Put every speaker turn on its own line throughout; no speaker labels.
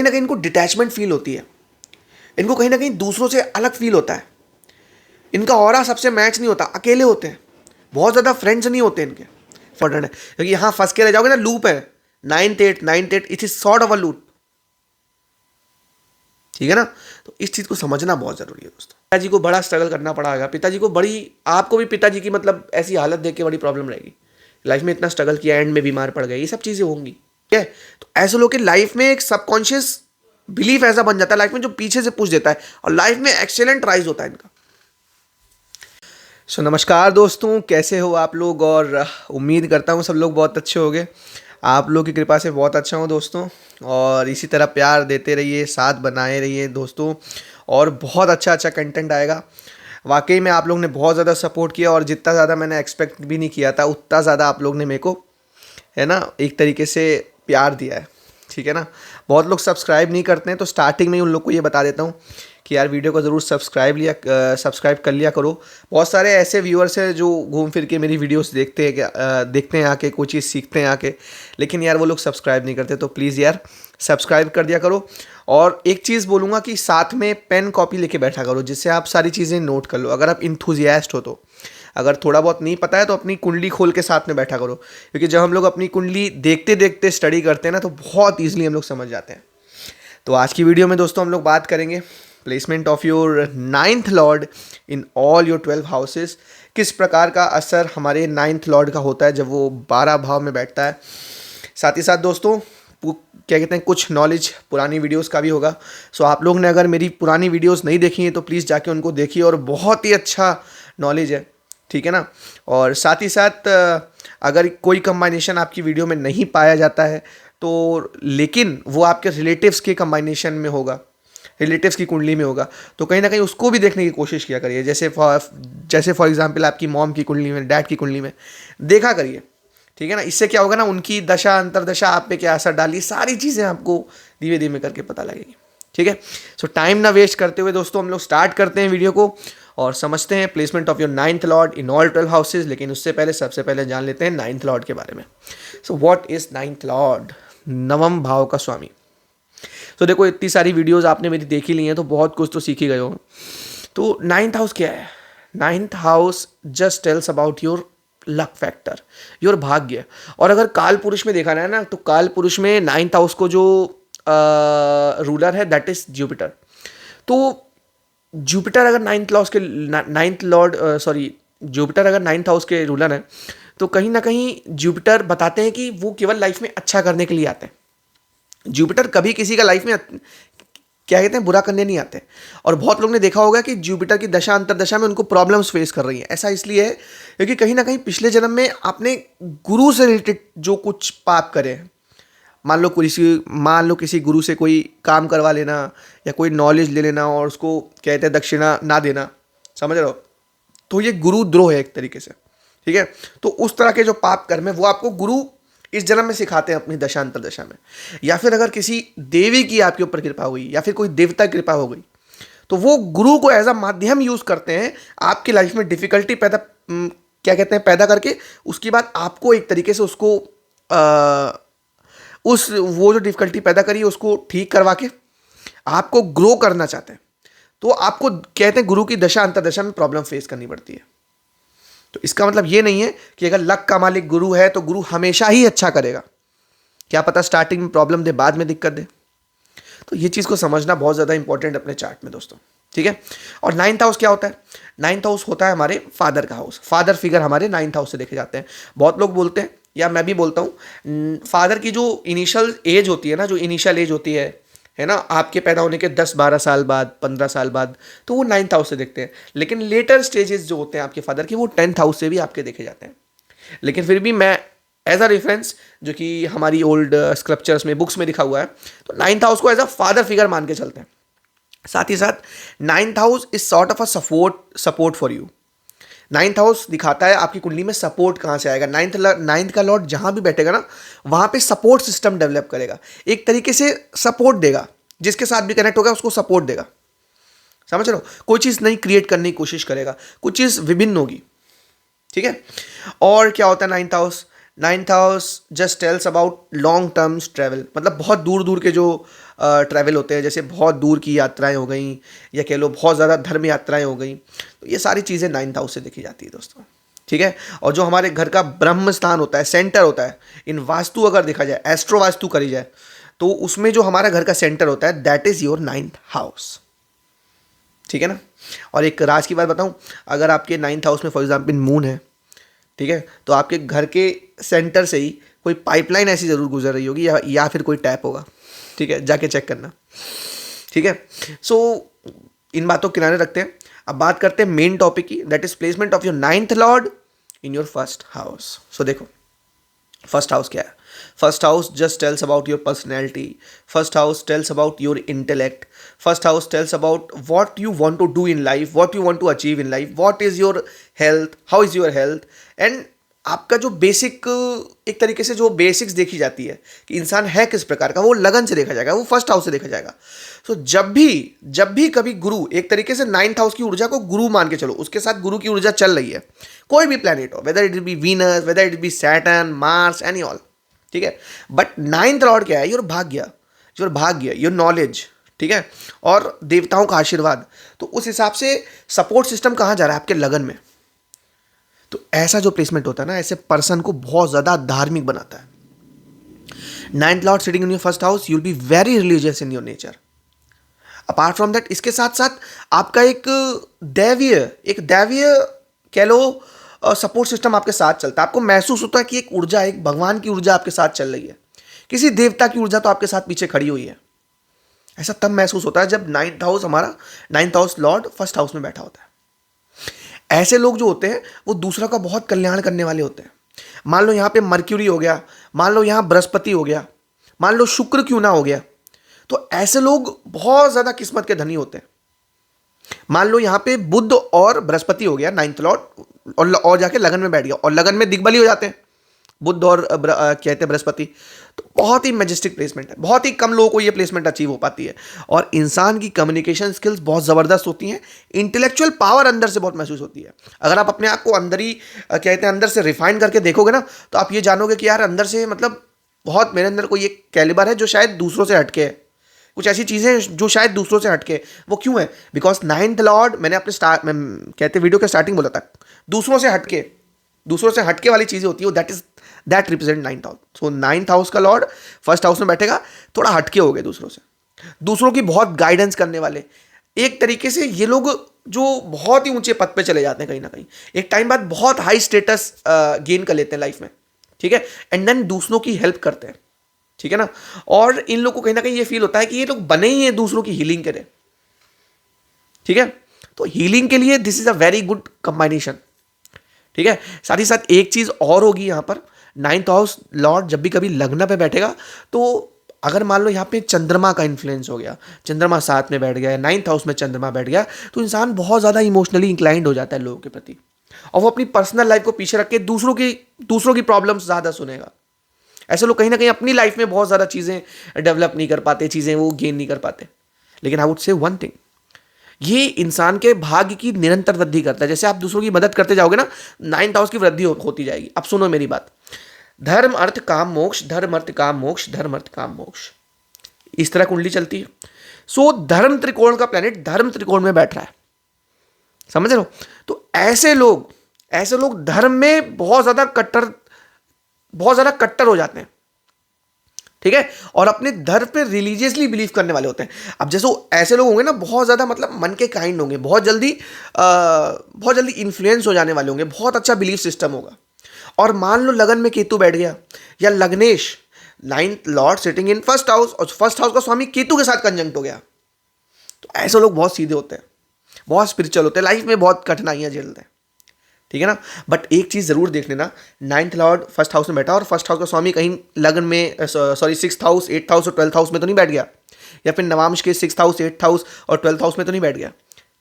कहीं ना कहीं इनको डिटैचमेंट फील होती है, इनको कहीं ना कहीं दूसरों से अलग फील होता है, इनका ऑरा सबसे मैच नहीं होता, अकेले होते हैं, बहुत ज़्यादा फ्रेंड्स नहीं होते इनके। इंपॉर्टेंट है क्योंकि यहाँ फंस के रह जाओगे ना, लूप है, 9th 8th 9th 8th, it is sort of a loop, ठीक है ना। तो इस चीज़ को समझना बहुत ज़रूरी है दोस्तों। पिताजी को बड़ा स्ट्रगल करना पड़ा होगा, पिताजी को बड़ी, आपको भी पिताजी की मतलब ऐसी हालत देख के बड़ी प्रॉब्लम रहेगी, लाइफ में इतना स्ट्रगल किया, एंड में बीमार पड़ गए, ये सब चीज़ें होंगी, ठीक है। तो ऐसे लोग की लाइफ में एक सबकॉन्शियस बिलीफ ऐसा बन जाता है लाइफ में, जो पीछे से पुश देता है, और लाइफ में एक्सेलेंट राइज होता है इनका। नमस्कार दोस्तों, कैसे हो आप लोग, और उम्मीद करता हूँ सब लोग बहुत अच्छे होंगे। आप लोग की कृपा से बहुत अच्छा हूँ दोस्तों, और इसी तरह प्यार देते रहिए, साथ बनाए रहिए दोस्तों, और बहुत अच्छा अच्छा कंटेंट आएगा। वाकई में आप लोग ने बहुत ज़्यादा सपोर्ट किया, और जितना ज़्यादा मैंने एक्सपेक्ट भी नहीं किया था, उतना ज़्यादा आप लोग ने मेरे को, है ना, एक तरीके से प्यार दिया है, ठीक है ना। बहुत लोग सब्सक्राइब नहीं करते हैं, तो स्टार्टिंग में ही उन लोग को ये बता देता हूँ कि यार वीडियो को ज़रूर सब्सक्राइब कर लिया करो। बहुत सारे ऐसे व्यूअर्स हैं जो घूम फिर के मेरी वीडियोस देखते हैं, देखते हैं आके, कोई चीज़ सीखते हैं आके, लेकिन यार वो लोग सब्सक्राइब नहीं करते। तो प्लीज़ यार सब्सक्राइब कर दिया करो। और एक चीज़ बोलूँगा कि साथ में पेन कॉपी लेके बैठा करो, जिससे आप सारी चीज़ें नोट कर लो। अगर आप इंथुजियास्ट हो तो, अगर थोड़ा बहुत नहीं पता है तो अपनी कुंडली खोल के साथ में बैठा करो, क्योंकि जब हम लोग अपनी कुंडली देखते देखते स्टडी करते हैं ना, तो बहुत ईजिली हम लोग समझ जाते हैं। तो आज की वीडियो में दोस्तों हम लोग बात करेंगे placement of your 9th lord in all your 12 houses. किस प्रकार का असर हमारे 9th लॉर्ड का होता है जब वो 12 भाव में बैठता है। साथ ही साथ दोस्तों क्या कहते हैं, कुछ नॉलेज पुरानी वीडियोस का भी होगा। सो आप लोग ने अगर मेरी पुरानी वीडियोस नहीं देखी हैं तो प्लीज़ जाके उनको देखिए, और बहुत ही अच्छा नॉलेज है, ठीक है ना। और साथ ही साथ अगर कोई कंबाइनेशन आपकी वीडियो में नहीं पाया जाता है तो, लेकिन वो आपके रिलेटिव्स के कंबाइनेशन में होगा, रिलेटिव्स की कुंडली में होगा, तो कहीं ना कहीं उसको भी देखने की कोशिश किया करिए। जैसे फॉर एग्जांपल आपकी मॉम की कुंडली में, डैड की कुंडली में देखा करिए, ठीक है ना। इससे क्या होगा ना, उनकी दशा अंतरदशा आप पे क्या असर डाली, सारी चीज़ें आपको धीरे धीरे करके पता लगेगी, ठीक है। सो टाइम ना वेस्ट करते हुए दोस्तों हम लोग स्टार्ट करते हैं वीडियो को, और समझते हैं placement of your 9th lord in all 12 houses. लेकिन उससे पहले सबसे पहले जान लेते हैं 9th लॉर्ड के बारे में। So what is 9th Lord? नवम भाव का स्वामी। तो देखो, इतनी सारी वीडियोस आपने मेरी देख ही ली हैं, तो बहुत कुछ तो सीख ही गए हो। तो 9th हाउस क्या है? 9th house just tells about your luck factor, your भाग्य। और अगर काल पुरुष में देखा जाए ना, तो काल पुरुष में 9th हाउस को जो रूलर है दैट इज जुपिटर। तो जुपिटर अगर 9th हाउस के रूलर हैं, तो कहीं ना कहीं जुपिटर बताते हैं कि वो केवल लाइफ में अच्छा करने के लिए आते हैं। जुपिटर कभी किसी का लाइफ में क्या कहते हैं, बुरा करने नहीं आते। और बहुत लोग ने देखा होगा कि जुपिटर की दशा अंतरदशा में उनको प्रॉब्लम्स फेस कर रही हैं। ऐसा इसलिए है क्योंकि कहीं ना कहीं पिछले जन्म में आपने गुरु से रिलेटेड जो कुछ पाप करे हैं, मान लो किसी गुरु से कोई काम करवा लेना, या कोई नॉलेज ले लेना और उसको कहते हैं दक्षिणा ना देना, समझ रहे हो, तो ये गुरु द्रोह है एक तरीके से, ठीक है। तो उस तरह के जो पाप कर्म है वो आपको गुरु इस जन्म में सिखाते हैं अपनी दशांतर दशा में। या फिर अगर किसी देवी की आपके ऊपर कृपा हुई, या फिर कोई देवता की कृपा हो गई, तो वो गुरु को एज अ माध्यम यूज करते हैं आपकी लाइफ में डिफिकल्टी पैदा करके, उसके बाद आपको एक तरीके से उसको वो जो डिफिकल्टी पैदा करी उसको ठीक करवा के आपको ग्रो करना चाहते हैं। तो आपको कहते हैं गुरु की दशा अंतरदशा में प्रॉब्लम फेस करनी पड़ती है। तो इसका मतलब ये नहीं है कि अगर लक का मालिक गुरु है तो गुरु हमेशा ही अच्छा करेगा। क्या पता स्टार्टिंग में प्रॉब्लम दे, बाद में दिक्कत दे। तो ये चीज़ को समझना बहुत ज़्यादा इंपॉर्टेंट अपने चार्ट में दोस्तों, ठीक है। और 9th हाउस क्या होता है? 9th हाउस होता है हमारे फादर का हाउस। फादर फिगर हमारे 9th हाउस से देखे जाते हैं। बहुत लोग बोलते हैं, या मैं भी बोलता हूँ, फादर की जो इनिशियल एज होती है ना, जो इनिशियल एज होती है ना, आपके पैदा होने के 10-12 साल बाद, 15 साल बाद, तो वो 9th हाउस से देखते हैं। लेकिन लेटर स्टेजेस जो होते हैं आपके फादर के, वो 10th हाउस से भी आपके देखे जाते हैं। लेकिन फिर भी मैं एज अ रेफरेंस, जो कि हमारी ओल्ड स्क्रिप्चर्स में, बुक्स में लिखा हुआ है, तो 9th हाउस को एज अ फादर फिगर मान के चलते हैं। साथ ही साथ 9th house is sort of a support for you. 9th house दिखाता है आपकी कुंडली में सपोर्ट कहाँ से आएगा। 9th का लॉर्ड जहाँ भी बैठेगा ना, वहाँ पे सपोर्ट सिस्टम डेवलप करेगा, एक तरीके से सपोर्ट देगा, जिसके साथ भी कनेक्ट होगा उसको सपोर्ट देगा। समझ रहे हो? कोई चीज़ नई क्रिएट करने की कोशिश करेगा, कुछ चीज़ विभिन्न होगी, ठीक है। और क्या होता है 9th house? 9th house just tells about long terms travel, मतलब बहुत दूर दूर के जो ट्रैवल होते हैं, जैसे बहुत दूर की यात्राएं हो गई या कह लो बहुत ज़्यादा धर्म यात्राएं हो गई, तो ये सारी चीज़ें 9th हाउस से देखी जाती है दोस्तों। ठीक है, और जो हमारे घर का ब्रह्म स्थान होता है, सेंटर होता है, इन वास्तु अगर देखा जाए, एस्ट्रो वास्तु करी जाए, तो उसमें जो हमारा घर का सेंटर होता है that is your 9th house. ठीक है ना। और एक राज की बात बताऊं, अगर आपके 9th हाउस में फॉर एग्जाम्पल मून है, ठीक है, तो आपके घर के सेंटर से ही कोई पाइपलाइन ऐसी ज़रूर गुजर रही होगी या फिर कोई टैप होगा। ठीक है, जाके चेक करना। ठीक है, सो इन बातों को किनारे रखते हैं, अब बात करते हैं मेन टॉपिक की, that is placement of your 9th lord in your first house. So देखो फर्स्ट हाउस क्या है। First house just tells about your personality, first house tells about your intellect, first house tells about what you want to do in life, what you want to achieve in life, what is your health, how is your health, and आपका जो basic, एक तरीके से जो basics देखी जाती है कि इंसान है किस प्रकार का, वो लगन से देखा जाएगा, वो फर्स्ट हाउस से देखा जाएगा। सो जब भी कभी गुरु, एक तरीके से 9th हाउस की ऊर्जा को गुरु मान के चलो, उसके साथ गुरु की ऊर्जा चल रही है, कोई भी प्लैनेट हो, whether it be Venus, whether it be Saturn, Mars, any all. ठीक है, बट 9th लॉर्ड क्या है, योर भाग्य, योर नॉलेज। ठीक है, और देवताओं का आशीर्वाद, तो उस हिसाब से सपोर्ट सिस्टम कहाँ जा रहा है, आपके लगन में। तो ऐसा जो प्लेसमेंट होता है ना, ऐसे पर्सन को बहुत ज्यादा धार्मिक बनाता है। 9th lord sitting in your first house, you will be very religious in your nature. Apart from that, इसके साथ साथ आपका एक दैवीय कह लो सपोर्ट सिस्टम आपके साथ चलता है। आपको महसूस होता है कि एक ऊर्जा, एक भगवान की ऊर्जा आपके साथ चल रही है, किसी देवता की ऊर्जा तो आपके साथ पीछे खड़ी हुई है। ऐसा तब महसूस होता है जब 9th हाउस, हमारा 9th house Lord first house में बैठा होता है। ऐसे लोग जो होते हैं वो दूसरा का बहुत कल्याण करने वाले होते हैं। मान लो यहाँ पे मर्क्यूरी हो गया, मान लो यहाँ बृहस्पति हो गया, मान लो शुक्र क्यों ना हो गया, तो ऐसे लोग बहुत ज्यादा किस्मत के धनी होते हैं। मान लो यहाँ पे बुध और बृहस्पति हो गया 9th लॉर्ड, और जाके लगन में बैठ गया, और लगन में दिग्बली हो जाते हैं बुध और कहते हैं बृहस्पति। तो बहुत ही मैजेस्टिक प्लेसमेंट है, बहुत ही कम लोगों को ये प्लेसमेंट अचीव हो पाती है। और इंसान की कम्युनिकेशन स्किल्स बहुत ज़बरदस्त होती हैं, इंटेलेक्चुअल पावर अंदर से बहुत महसूस होती है। अगर आप अपने आप को अंदर ही कहते हैं अंदर से रिफाइन करके देखोगे ना, तो आप ये जानोगे कि यार अंदर से मतलब बहुत मेरे अंदर कोई एक कैलिबर है जो शायद दूसरों से हटके है, कुछ ऐसी चीज़ें जो शायद दूसरों से हटके। वो क्यों है? बिकॉज 9th लॉर्ड, मैंने अपने कहते वीडियो के स्टार्टिंग बोला था, दूसरों से हटके वाली चीज़ें होती है, that represent 9th house. So 9th house का लॉर्ड फर्स्ट हाउस में बैठेगा, थोड़ा हटके हो गए दूसरों से, दूसरों की बहुत गाइडेंस करने वाले। एक तरीके से ये लोग जो बहुत ही ऊंचे पद पे चले जाते हैं, कहीं ना कहीं एक टाइम बाद बहुत हाई स्टेटस गेन कर लेते हैं लाइफ में। ठीक है, एंड देन दूसरों की हेल्प करते हैं। ठीक है ना, और इन लोगों को कहीं ना कहीं ये फील होता है कि ये लोग बने ही हैं दूसरों की हीलिंग करें। ठीक है, तो हीलिंग के लिए this is a very good कंबाइनेशन। ठीक है, साथ ही साथ एक चीज और होगी यहाँ पर, 9th हाउस लॉर्ड जब भी कभी लग्न पे बैठेगा, तो अगर मान लो यहाँ पे चंद्रमा का इन्फ्लुएंस हो गया, चंद्रमा साथ में बैठ गया, 9th हाउस में चंद्रमा बैठ गया, तो इंसान बहुत ज़्यादा इमोशनली इंक्लाइंड हो जाता है लोगों के प्रति, और वो अपनी पर्सनल लाइफ को पीछे रख के दूसरों की प्रॉब्लम्स ज़्यादा सुनेगा। ऐसे लोग कहीं ना कहीं अपनी लाइफ में बहुत ज़्यादा चीज़ें डेवलप नहीं कर पाते, चीज़ें वो गेन नहीं कर पाते। लेकिन I would say one thing, ये इंसान के भाग्य की निरंतर वृद्धि करता है। जैसे आप दूसरों की मदद करते जाओगे ना, 9th हाउस की वृद्धि होती जाएगी। अब सुनो मेरी बात, धर्म अर्थ काम मोक्ष, धर्म अर्थ काम मोक्ष, धर्म अर्थ काम मोक्ष, इस तरह कुंडली चलती है। सो धर्म त्रिकोण का प्लेनेट धर्म त्रिकोण में बैठ रहा है, समझ रहे हो? तो ऐसे लोग धर्म में बहुत ज्यादा कट्टर हो जाते हैं। ठीक है, और अपने धर्म पे रिलीजियसली बिलीव करने वाले होते हैं। अब जैसे ऐसे लोग होंगे ना, बहुत ज़्यादा मतलब मन के काइंड होंगे, बहुत जल्दी इन्फ्लुएंस हो जाने वाले होंगे, बहुत अच्छा बिलीफ सिस्टम होगा। और मान लो लगन में केतु बैठ गया, या लग्नेश 9th lord sitting in first house, और फर्स्ट हाउस का स्वामी केतु के साथ कंजंक्ट हो गया, तो ऐसे लोग बहुत सीधे होते हैं, बहुत स्पिरिचुअल होते हैं, लाइफ में बहुत कठिनाइयाँ झेलते हैं। ठीक है ना, बट एक चीज जरूर देख लेना, 9th लॉर्ड फर्स्ट हाउस में बैठा और फर्स्ट हाउस का स्वामी कहीं लगन में 6th हाउस, 8th हाउस और 12th हाउस में तो नहीं बैठ गया, या फिर नवांश के 6th हाउस, 8th हाउस और 12th हाउस में तो नहीं बैठ गया,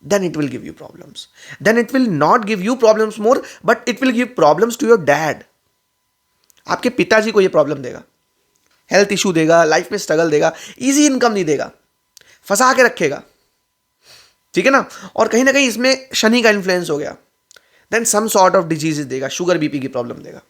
then it will give you problems. Then it will not give you problems more, but it will give problems to your dad. आपके पिताजी को ये प्रॉब्लम देगा, हेल्थ इशू देगा, लाइफ में स्ट्रगल देगा, इजी इनकम नहीं देगा, फंसा के रखेगा। ठीक है ना, और कहीं ना कहीं इसमें शनि का इन्फ्लुएंस हो गया, then some sort of diseases देगा, शुगर बीपी की प्रॉब्लम देगा।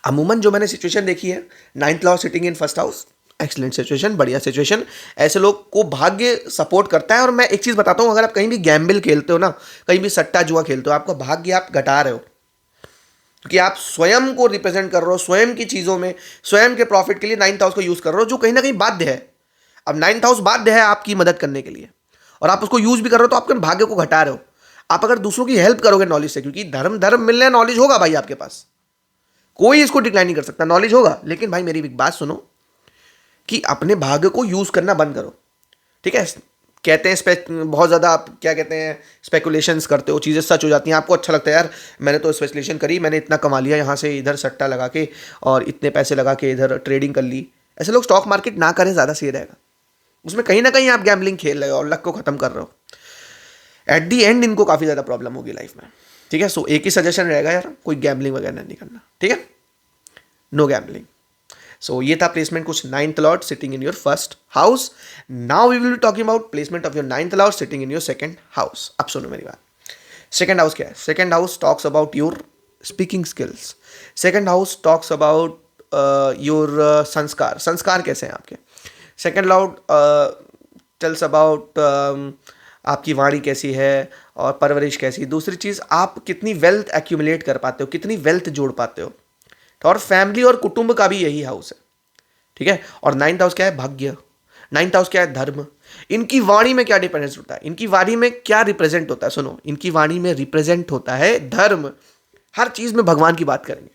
अमूमन जो मैंने सिचुएशन देखी है, 9th lord sitting in first house, excellent situation, बढ़िया सिचुएशन। ऐसे लोग को भाग्य सपोर्ट करता है। और मैं एक चीज़ बताता हूँ, अगर आप कहीं भी गैम्बल खेलते हो ना, कहीं भी सट्टा जुआ खेलते हो, आपका भाग्य आप घटा रहे हो, क्योंकि आप स्वयं को रिप्रेजेंट कर रहे हो, स्वयं की चीज़ों में, स्वयं के प्रॉफिट के लिए नाइन्थ हाउस को यूज़ कर रहे हो, जो कहीं ना कहीं बाध्य है। अब नाइन्थ हाउस बाध्य है आपकी मदद करने के लिए, और आप उसको यूज़ भी कर रहे हो, तो आपके भाग्य को घटा रहे हो। आप अगर दूसरों की हेल्प करोगे नॉलेज से, क्योंकि धर्म धर्म मिलने, नॉलेज होगा भाई आपके पास, कोई इसको डिक्लाइन नहीं कर सकता, नॉलेज होगा। लेकिन भाई मेरी एक बात सुनो, कि अपने भाग्य को यूज करना बंद करो, ठीक है। कहते हैं बहुत ज़्यादा आप क्या कहते हैं, स्पेकुलेशंस करते हो, चीज़ें सच हो जाती हैं, आपको अच्छा लगता है यार मैंने तो स्पेकुलेशन करी, मैंने इतना कमा लिया यहाँ से, इधर सट्टा लगा के और इतने पैसे लगा के इधर ट्रेडिंग कर ली। ऐसे लोग स्टॉक मार्केट ना करें, ज़्यादा सही रहेगा। उसमें कहीं ना कहीं आप गैम्बलिंग खेल रहे हो और लक को ख़त्म कर रहे हो। एट दी एंड इनको काफ़ी ज़्यादा प्रॉब्लम होगी लाइफ में, ठीक है। सो एक ही सजेशन रहेगा यार, कोई गैम्बलिंग वगैरह नहीं करना, ठीक है, नो गैम्बलिंग। सो ये था प्लेसमेंट कुछ ninth lord sitting in your first house. Now we will be talking about placement of your ninth lord sitting in your second house. अब सुनो मेरी बात, सेकंड हाउस क्या है? Second house talks about your speaking skills. Second house talks about your sanskar. संस्कार कैसे हैं आपके? सेकंड लॉर्ड टेल्स अबाउट आपकी वाणी कैसी है और परवरिश कैसी। दूसरी चीज़, आप कितनी वेल्थ एक्यूमुलेट कर पाते हो, कितनी वेल्थ जोड़ पाते हो। तो और फैमिली और कुटुंब का भी यही हाउस है, ठीक है। और नाइन्थ हाउस क्या है? भाग्य। नाइन्थ हाउस क्या है? धर्म। इनकी वाणी में क्या डिपेंडेंस होता है, इनकी वाणी में क्या रिप्रेजेंट होता है? सुनो, इनकी वाणी में रिप्रेजेंट होता है धर्म। हर चीज में भगवान की बात करेंगे।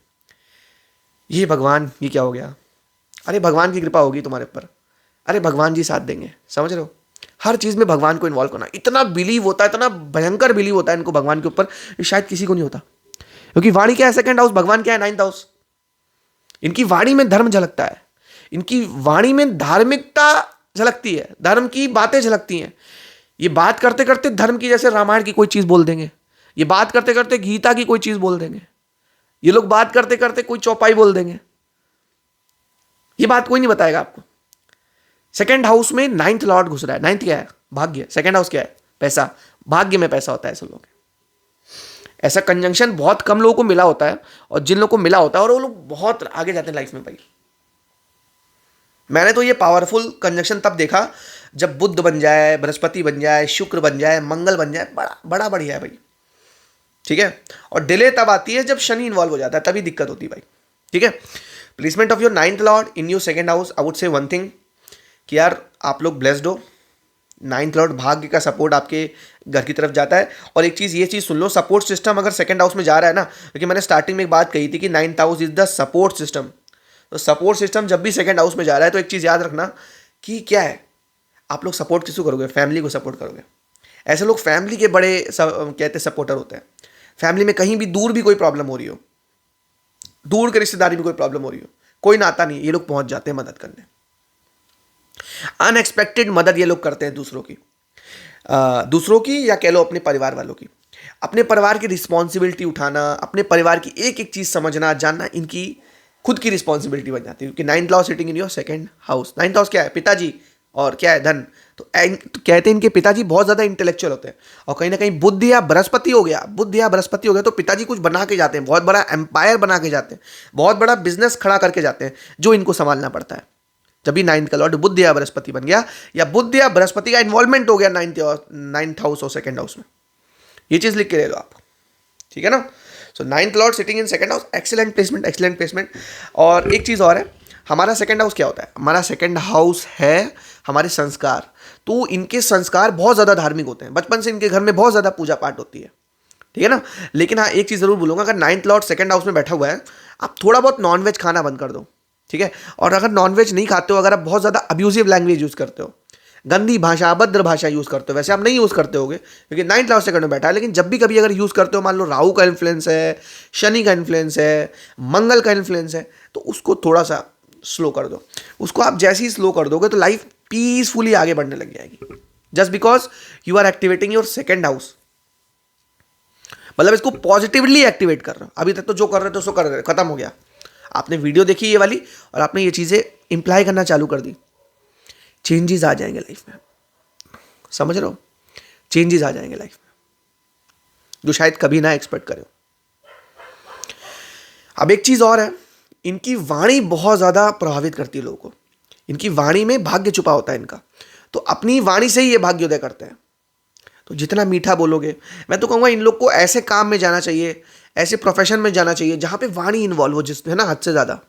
ये भगवान, ये क्या हो गया? अरे भगवान की कृपा होगी तुम्हारे ऊपर, अरे भगवान जी साथ देंगे, समझ रहे हो। हर चीज में भगवान को इन्वॉल्व करना, इतना बिलीव होता है, इतना भयंकर बिलीव होता है इनको भगवान के ऊपर, शायद किसी को नहीं होता। क्योंकि वाणी क्या है? Second house. भगवान क्या है? Ninth house. इनकी वाणी में धर्म झलकता है, इनकी वाणी में धार्मिकता झलकती है, धर्म की बातें झलकती हैं। ये बात करते करते धर्म की, जैसे रामायण की कोई चीज बोल देंगे, ये बात करते करते गीता की कोई चीज बोल देंगे, ये लोग बात करते करते कोई चौपाई बोल देंगे। ये बात कोई नहीं बताएगा आपको। सेकंड हाउस में नाइन्थ लॉर्ड घुस रहा है। नाइन्थ क्या है? भाग्य। सेकंड हाउस क्या है? पैसा। भाग्य में पैसा होता है ऐसे लोग। ऐसा कंजंक्शन बहुत कम लोगों को मिला होता है, और जिन लोगों को मिला होता है और वो लोग बहुत आगे जाते हैं लाइफ में भाई। मैंने तो ये पावरफुल कंजंक्शन तब देखा जब बुध बन जाए, बृहस्पति बन जाए, शुक्र बन जाए, मंगल बन जाए, बड़ा बड़ा बढ़िया है भाई, ठीक है। और डिले तब आती है जब शनि इन्वॉल्व हो जाता है, तभी दिक्कत होती है भाई, ठीक है। Placement of your ninth Lord in your second house, I would say one thing, कि यार आप लोग ब्लेस्ड हो। नाइन्थ लॉर्ड भाग्य का सपोर्ट आपके घर की तरफ जाता है। और एक चीज़, ये चीज़ सुन लो, सपोर्ट सिस्टम अगर सेकंड हाउस में जा रहा है ना, क्योंकि मैंने स्टार्टिंग में एक बात कही थी कि ninth house is the support system. तो सपोर्ट सिस्टम जब भी सेकंड हाउस में जा रहा है, तो एक चीज़ याद रखना कि क्या है, आप लोग सपोर्ट किसको करोगे? फैमिली को सपोर्ट करोगे। ऐसे लोग फैमिली के बड़े कहते हैं सपोर्टर होते हैं। फैमिली में कहीं भी दूर भी कोई प्रॉब्लम हो रही हो, दूर के रिश्तेदारी में कोई प्रॉब्लम हो रही हो, कोई नाता नहीं, ये लोग पहुंच जाते हैं मदद करने। अनएक्सपेक्टेड मदद ये लोग करते हैं दूसरों की या कह लो अपने परिवार वालों की। अपने परिवार की रिस्पॉन्सिबिलिटी उठाना, अपने परिवार की एक एक चीज़ समझना जानना, इनकी खुद की रिस्पॉन्सिबिलिटी बन जाती है। क्योंकि ninth house sitting in your second house. Ninth house क्या है? पिताजी। और क्या है? धन। तो कहते हैं इनके पिताजी बहुत ज़्यादा इंटेलेक्चुअल होते हैं, और कहीं ना कहीं बुध या बृहस्पति हो गया, तो पिताजी कुछ बना के जाते हैं, बहुत बड़ा एम्पायर बना के जाते हैं, बहुत बड़ा बिजनेस खड़ा करके जाते हैं, जो इनको संभालना पड़ता है। जब भी नाइन्थ का लॉर्ड बुध या बृहस्पति बन गया, या बुध या बृहस्पति का इन्वॉल्वमेंट हो गया नाइन्थ हाउस और सेकंड हाउस में, ये चीज़ लिख के ले लो आप, ठीक है ना। So ninth lord sitting in second house, excellent placement, excellent placement. और एक चीज़ और है, हमारा सेकंड हाउस क्या होता है? हमारा सेकंड हाउस है हमारे संस्कार। तो इनके संस्कार बहुत ज़्यादा धार्मिक होते हैं, बचपन से इनके घर में बहुत ज़्यादा पूजा पाठ होती है, ठीक है ना। लेकिन हाँ, एक चीज़ ज़रूर बोलूँगा, अगर नाइन्थ लॉर्ड सेकंड हाउस में बैठा हुआ है, आप थोड़ा बहुत नॉनवेज खाना बंद कर दो, ठीक है। और अगर नॉनवेज नहीं खाते हो, अगर आप बहुत ज़्यादा अब्यूजिव लैंग्वेज यूज़ करते हो, गंदी भाषा, अभद्र भाषा यूज़ करते हो, वैसे आप नहीं यूज़ करते होगे क्योंकि नाइन्थ हाउस सेकंड में बैठा है, लेकिन जब भी कभी अगर यूज़ करते हो, मान लो राहु का इन्फ्लुएंस है, शनि का इन्फ्लुएंस है, मंगल का इन्फ्लुएंस है, तो उसको थोड़ा सा स्लो कर दो। उसको आप जैसे ही स्लो कर दोगे तो लाइफ पीसफुली आगे बढ़ने लग जाएगी, just because you are activating your second house. मतलब इसको पॉजिटिवली एक्टिवेट कर रहे हो। अभी तक तो जो कर रहे थे सो कर रहे थे, खत्म हो गया। आपने वीडियो देखी ये वाली और आपने ये चीज़ें इंप्लाई करना चालू कर दी, चेंजेस आ जाएंगे लाइफ में, समझ रहे हो। चेंजेस आ जाएंगे लाइफ में, जो शायद कभी ना एक्सपेक्ट करो। अब एक चीज़ और है, इनकी वाणी बहुत ज़्यादा प्रभावित करती है लोगों को। इनकी वाणी में भाग्य छुपा होता है इनका, तो अपनी वाणी से ही ये भाग्योदय करते हैं। तो जितना मीठा बोलोगे, मैं तो कहूँगा इन लोग को ऐसे काम में जाना चाहिए, ऐसे प्रोफेशन में जाना चाहिए जहाँ पे वाणी इन्वॉल्व हो, जिसमें है ना हद से ज़्यादा।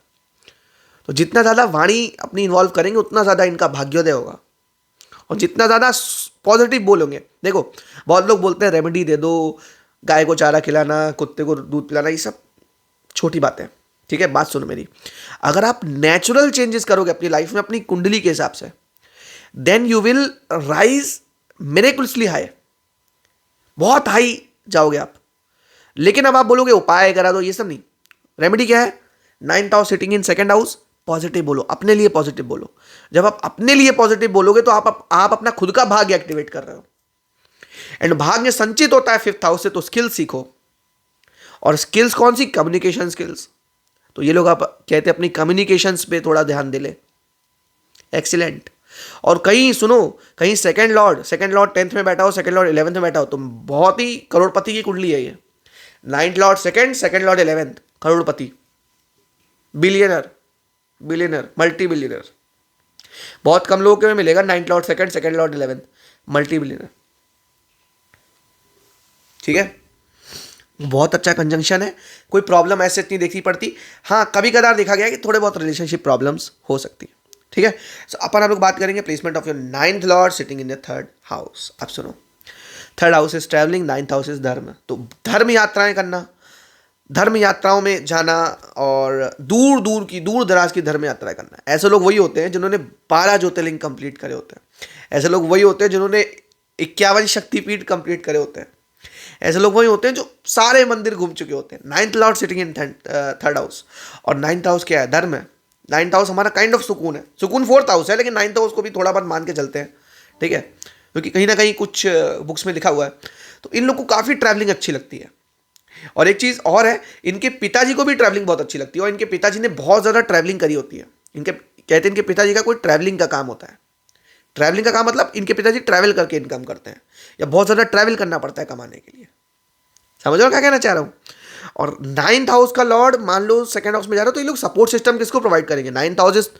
तो जितना ज़्यादा वाणी अपनी इन्वॉल्व करेंगे उतना ज़्यादा इनका भाग्योदय होगा। और जितना ज़्यादा पॉजिटिव बोलोगे, देखो बहुत लोग बोलते हैं रेमेडी दे दो, गाय को चारा खिलाना, कुत्ते को दूध पिलाना, ये सब छोटी बातें। ठीक है, बात सुनो मेरी, अगर आप नेचुरल चेंजेस करोगे अपनी लाइफ में अपनी कुंडली के हिसाब से, then you will rise miraculously high, बहुत हाई जाओगे आप। लेकिन अब आप बोलोगे उपाय करा दो, ये सब नहीं। रेमेडी क्या है? 9th house sitting in second house, positive बोलो, अपने लिए पॉजिटिव बोलो। जब आप अपने लिए पॉजिटिव बोलोगे तो आप अपना खुद का भाग्य एक्टिवेट कर रहे हो, एंड भाग्य संचित होता है 5th हाउस से। तो स्किल सीखो, और स्किल्स कौन सी? Communication skills. तो ये लोग आप कहते हैं अपनी कम्युनिकेशंस पे थोड़ा ध्यान दे ले, एक्सीलेंट। और कहीं सुनो, कहीं सेकंड लॉर्ड 10th में बैठा हो, सेकंड लॉर्ड 11th में बैठा हो, तो बहुत ही करोड़पति की कुंडली है ये। 9th Lord second Lord 11th, करोड़पति, बिलियनर, मल्टी बिलियनर। बहुत कम लोगों के में मिलेगा 9th Lord second Lord 11th, multi billionaire. ठीक है, बहुत अच्छा कंजंक्शन है, कोई प्रॉब्लम ऐसे इतनी देखनी पड़ती। हाँ, कभी कदार देखा गया कि थोड़े बहुत रिलेशनशिप प्रॉब्लम्स हो सकती है। ठीक है, सो अपन हम लोग बात करेंगे placement of your 9th lord sitting in the 3rd house. अब सुनो, 3rd house is travelling, 9th house is धर्म। तो धर्म यात्राएं करना, धर्म यात्राओं में जाना, और दूर दराज की धर्म यात्राएं करना। ऐसे लोग वही होते हैं जिन्होंने 12 ज्योतिर्लिंग कंप्लीट करे होते हैं। ऐसे लोग वही होते हैं जिन्होंने 51 शक्तिपीठ कंप्लीट करे होते हैं। ऐसे लोग वही होते हैं जो सारे मंदिर घूम चुके होते हैं। 9th लॉर्ड सिटिंग इन 3rd हाउस, और 9th हाउस क्या है? धर्म है। 9th हाउस हमारा काइंड ऑफ सुकून है। सुकून 4th हाउस है, लेकिन 9th हाउस को भी थोड़ा बहुत मान के चलते हैं। ठीक है, क्योंकि कहीं ना कहीं कुछ बुक्स में लिखा हुआ है। तो इन लोग को काफ़ी ट्रैवलिंग अच्छी लगती है। और एक चीज़ और है, इनके पिताजी को भी ट्रैवलिंग बहुत अच्छी लगती है, और इनके पिताजी ने बहुत ज़्यादा ट्रैवलिंग करी होती है। इनके कहते हैं इनके पिताजी का कोई ट्रैवलिंग का काम होता है। ट्रैवलिंग का काम मतलब इनके पिताजी ट्रैवल करके इनकम करते हैं, या बहुत ज़्यादा ट्रैवल करना पड़ता है कमाने के लिए। समझ रहे हो क्या कहना चाह रहा हूँ? और 9th हाउस का लॉर्ड मान लो 2nd हाउस में जा रहा है, तो ये लोग सपोर्ट सिस्टम किसको प्रोवाइड करेंगे? 9th house is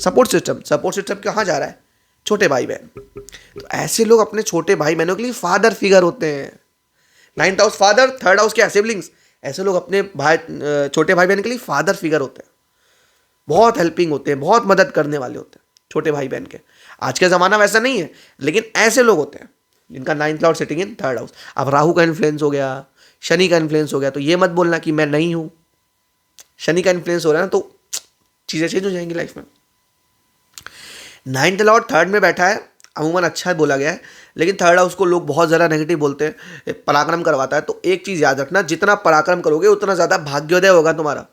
support system. Support system कहाँ जा रहा है? छोटे भाई बहन। तो ऐसे लोग अपने छोटे भाई बहनों के लिए फादर फिगर होते हैं। 9th house father, 3rd house क्या? सिबलिंग्स। ऐसे लोग अपने छोटे भाई बहन के लिए फादर फिगर होते हैं, बहुत हेल्पिंग होते हैं, बहुत मदद करने वाले होते हैं छोटे भाई बहन के। आज का ज़माना वैसा नहीं है, लेकिन ऐसे लोग होते हैं जिनका 9th लॉर्ड सिटिंग इन 3rd हाउस। अब राहु का इन्फ्लुएंस हो गया, शनि का इन्फ्लुएंस हो गया, तो ये मत बोलना कि मैं नहीं हूँ। शनि का इन्फ्लुएंस हो रहा है ना, तो चीज़ें चेंज हो जाएंगी लाइफ में। 9th लॉर्ड 3rd में बैठा है, अमूमन अच्छा बोला गया है, लेकिन 3rd हाउस को लोग बहुत ज़्यादा नेगेटिव बोलते हैं, पराक्रम करवाता है। तो एक चीज़ याद रखना, जितना पराक्रम करोगे उतना ज़्यादा भाग्योदय होगा तुम्हारा।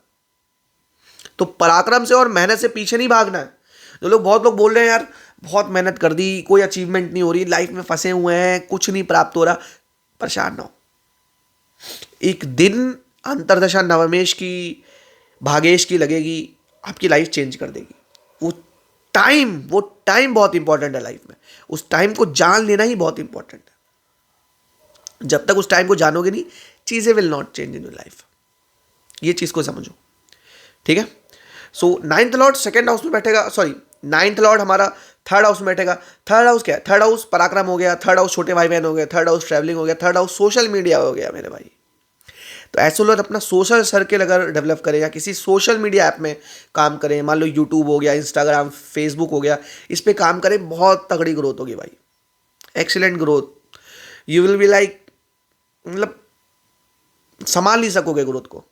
तो पराक्रम से और मेहनत से पीछे नहीं भागना है। बहुत लोग बोल रहे हैं यार बहुत मेहनत कर दी, कोई अचीवमेंट नहीं हो रही, लाइफ में फंसे हुए हैं, कुछ नहीं प्राप्त हो रहा, परेशान ना हो। एक दिन अंतरदशा नवमेश की, भागेश की लगेगी, आपकी लाइफ चेंज कर देगी। वो टाइम बहुत इंपॉर्टेंट है लाइफ में। उस टाइम को जान लेना ही बहुत इंपॉर्टेंट है। जब तक उस टाइम को जानोगे नहीं, चीज़ें will not change in your life. ये चीज़ को समझो, ठीक है। सो 9th लॉर्ड 2nd हाउस में बैठेगा, सॉरी 9th लॉर्ड हमारा 3rd हाउस में बैठेगा। 3rd हाउस क्या है? 3rd हाउस पराक्रम हो गया, 3rd हाउस छोटे भाई बहन हो गए, 3rd हाउस ट्रैवलिंग हो गया, 3rd हाउस सोशल मीडिया हो गया मेरे भाई। तो ऐसे लोग अपना सोशल सर्किल अगर डेवलप करें, या किसी सोशल मीडिया ऐप में काम करें, मान लो यूट्यूब हो गया, इंस्टाग्राम, फेसबुक हो गया, इस पर काम करें, बहुत तगड़ी ग्रोथ होगी भाई, excellent growth. You will be like, मतलब संभाल नहीं सकोगे ग्रोथ को।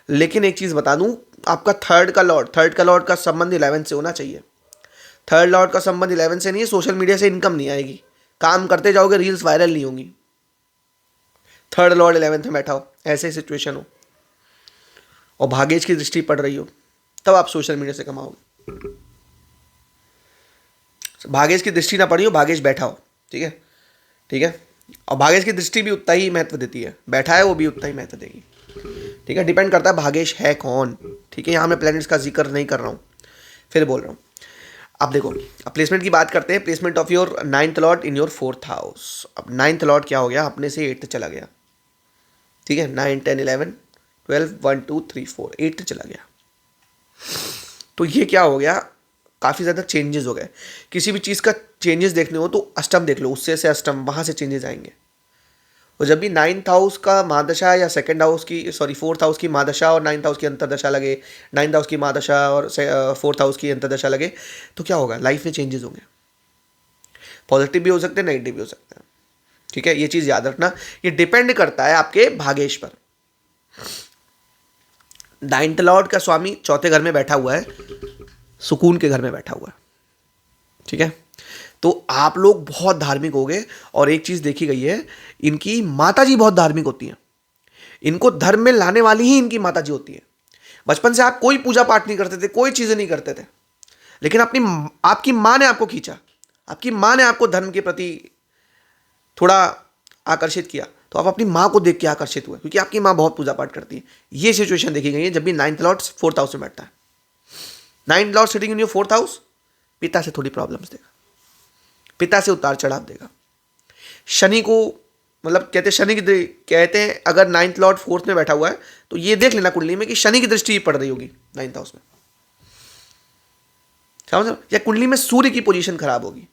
लेकिन एक चीज़ बता दूं, आपका थर्ड का लॉर्ड का संबंध 11 से होना चाहिए। 3rd लॉर्ड का संबंध 11 से नहीं है, सोशल मीडिया से इनकम नहीं आएगी, काम करते जाओगे, रील्स वायरल नहीं होंगी। 3rd लॉर्ड 11th में बैठा हो, ऐसे सिचुएशन हो, और भाग्येश की दृष्टि पड़ रही हो, तब आप सोशल मीडिया से कमाओगे। भाग्येश की दृष्टि ना पड़ी हो, भाग्येश बैठा हो, ठीक है, ठीक है। और भाग्येश की दृष्टि भी उतना ही महत्व देती है, बैठा है वो भी उतना ही महत्व देगी, ठीक है। डिपेंड करता है भाग्येश है कौन, ठीक है। यहाँ मैं प्लैनेट्स का जिक्र नहीं कर रहा हूँ, फिर बोल रहा हूँ। अब देखो, अब प्लेसमेंट की बात करते हैं। Placement of your 9th lord in your 4th house. अब 9th लॉर्ड क्या हो गया, अपने से 8th चला गया, ठीक है। 9, 10, 11, 12, 1, 2, 3, 4, 8th चला गया। तो ये क्या हो गया, काफ़ी ज़्यादा चेंजेस हो गए। किसी भी चीज़ का चेंजेस देखने हो तो अष्टम देख लो, उससे अष्टम, वहाँ से चेंजेस आएंगे। और जब भी नाइन्थ हाउस का महादशा या सेकंड हाउस की, सॉरी फोर्थ हाउस की महादशा और नाइन्थ हाउस की अंतरदशा लगे, नाइन्थ हाउस की महादशा और फोर्थ हाउस की अंतरदशा लगे, तो क्या होगा, लाइफ में चेंजेस होंगे। पॉजिटिव भी हो सकते हैं, नेगेटिव भी हो सकते हैं। ठीक है, ये चीज़ याद रखना, ये डिपेंड करता है आपके भाग्येश पर। नाइन्थ लॉर्ड का स्वामी चौथे घर में बैठा हुआ है, सुकून के घर में बैठा हुआ है। ठीक है, तो आप लोग बहुत धार्मिक हो गए। और एक चीज़ देखी गई है, इनकी माता जी बहुत धार्मिक होती हैं, इनको धर्म में लाने वाली ही इनकी माता जी होती है। बचपन से आप कोई पूजा पाठ नहीं करते थे, कोई चीज़ें नहीं करते थे, लेकिन आपकी माँ ने आपको खींचा, आपकी माँ ने आपको धर्म के प्रति थोड़ा आकर्षित किया, तो आप अपनी माँ को देख के आकर्षित हुए, क्योंकि आपकी माँ बहुत पूजा पाठ करती है। ये सिचुएशन देखी गई है जब भी नाइन्थ लॉर्ड फोर्थ हाउस में बैठता है। Ninth lord sitting in your fourth house, पिता से थोड़ी प्रॉब्लम्स देगा, पिता से उतार चढ़ाव देगा। शनि को, मतलब कहते हैं अगर नाइन्थ लॉर्ड फोर्थ में बैठा हुआ है तो ये देख लेना कुंडली में कि शनि की दृष्टि पड़ रही होगी नाइन्थ हाउस में, समझ रहे हो? या कुंडली में सूर्य की पोजीशन खराब होगी,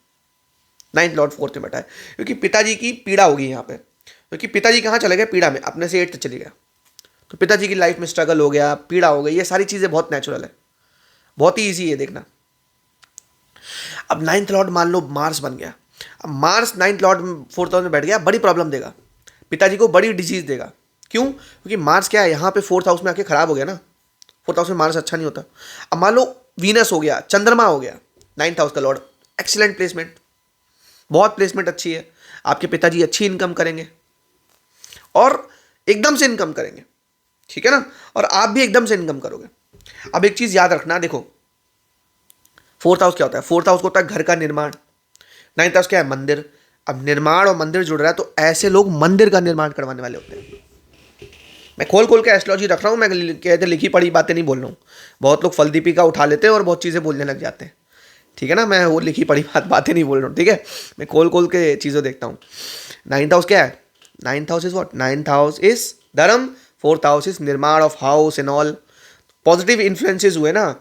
नाइन्थ लॉर्ड फोर्थ में बैठा है, क्योंकि पिताजी की पीड़ा होगी यहाँ पे। क्योंकि पिताजी कहाँ चले गए, पीड़ा में, अपने से 8 तक चले गया, तो पिताजी की लाइफ में स्ट्रगल हो गया, पीड़ा हो गई। ये सारी चीज़ें बहुत नेचुरल है, बहुत ही ईजी है देखना। अब नाइन्थ लॉर्ड मान लो मार्स बन गया, अब Mars ninth Lord fourth house में बैठ गया, बड़ी प्रॉब्लम देगा, पिताजी को बड़ी डिजीज देगा। क्यों? क्योंकि मार्स क्या है, यहाँ पे फोर्थ हाउस में आके खराब हो गया ना, फोर्थ हाउस में मार्स अच्छा नहीं होता। अब मान लो वीनस हो गया, चंद्रमा हो गया नाइन्थ हाउस का लॉर्ड, एक्सीलेंट प्लेसमेंट, बहुत प्लेसमेंट अच्छी है, आपके पिताजी अच्छी इनकम करेंगे और एकदम से इनकम करेंगे। ठीक है ना, और आप भी एकदम से इनकम करोगे। अब एक चीज़ याद रखना, देखो फोर्थ हाउस क्या होता है, फोर्थ हाउस को होता है घर का निर्माण, नाइन्थ हाउस क्या है, मंदिर। अब निर्माण और मंदिर जुड़ रहा है, तो ऐसे लोग मंदिर का निर्माण करवाने वाले होते हैं। मैं खोल खोल के एस्ट्रोलॉजी रख रहा हूँ, मैं कहते लिखी पढ़ी बातें नहीं बोल रहा हूँ। बहुत लोग फल दीपिका उठा लेते हैं और बहुत चीज़ें बोलने लग जाते हैं। ठीक है ना, मैं वो लिखी पढ़ी बातें नहीं बोल रहा हूँ। ठीक है, मैं खोल खोल के चीज़ें देखता हूँ। नाइन्थ हाउस क्या है, ninth house is what, ninth house is धर्म, फोर्थ हाउस इज निर्माण of house and all. Positive influences हुए ना,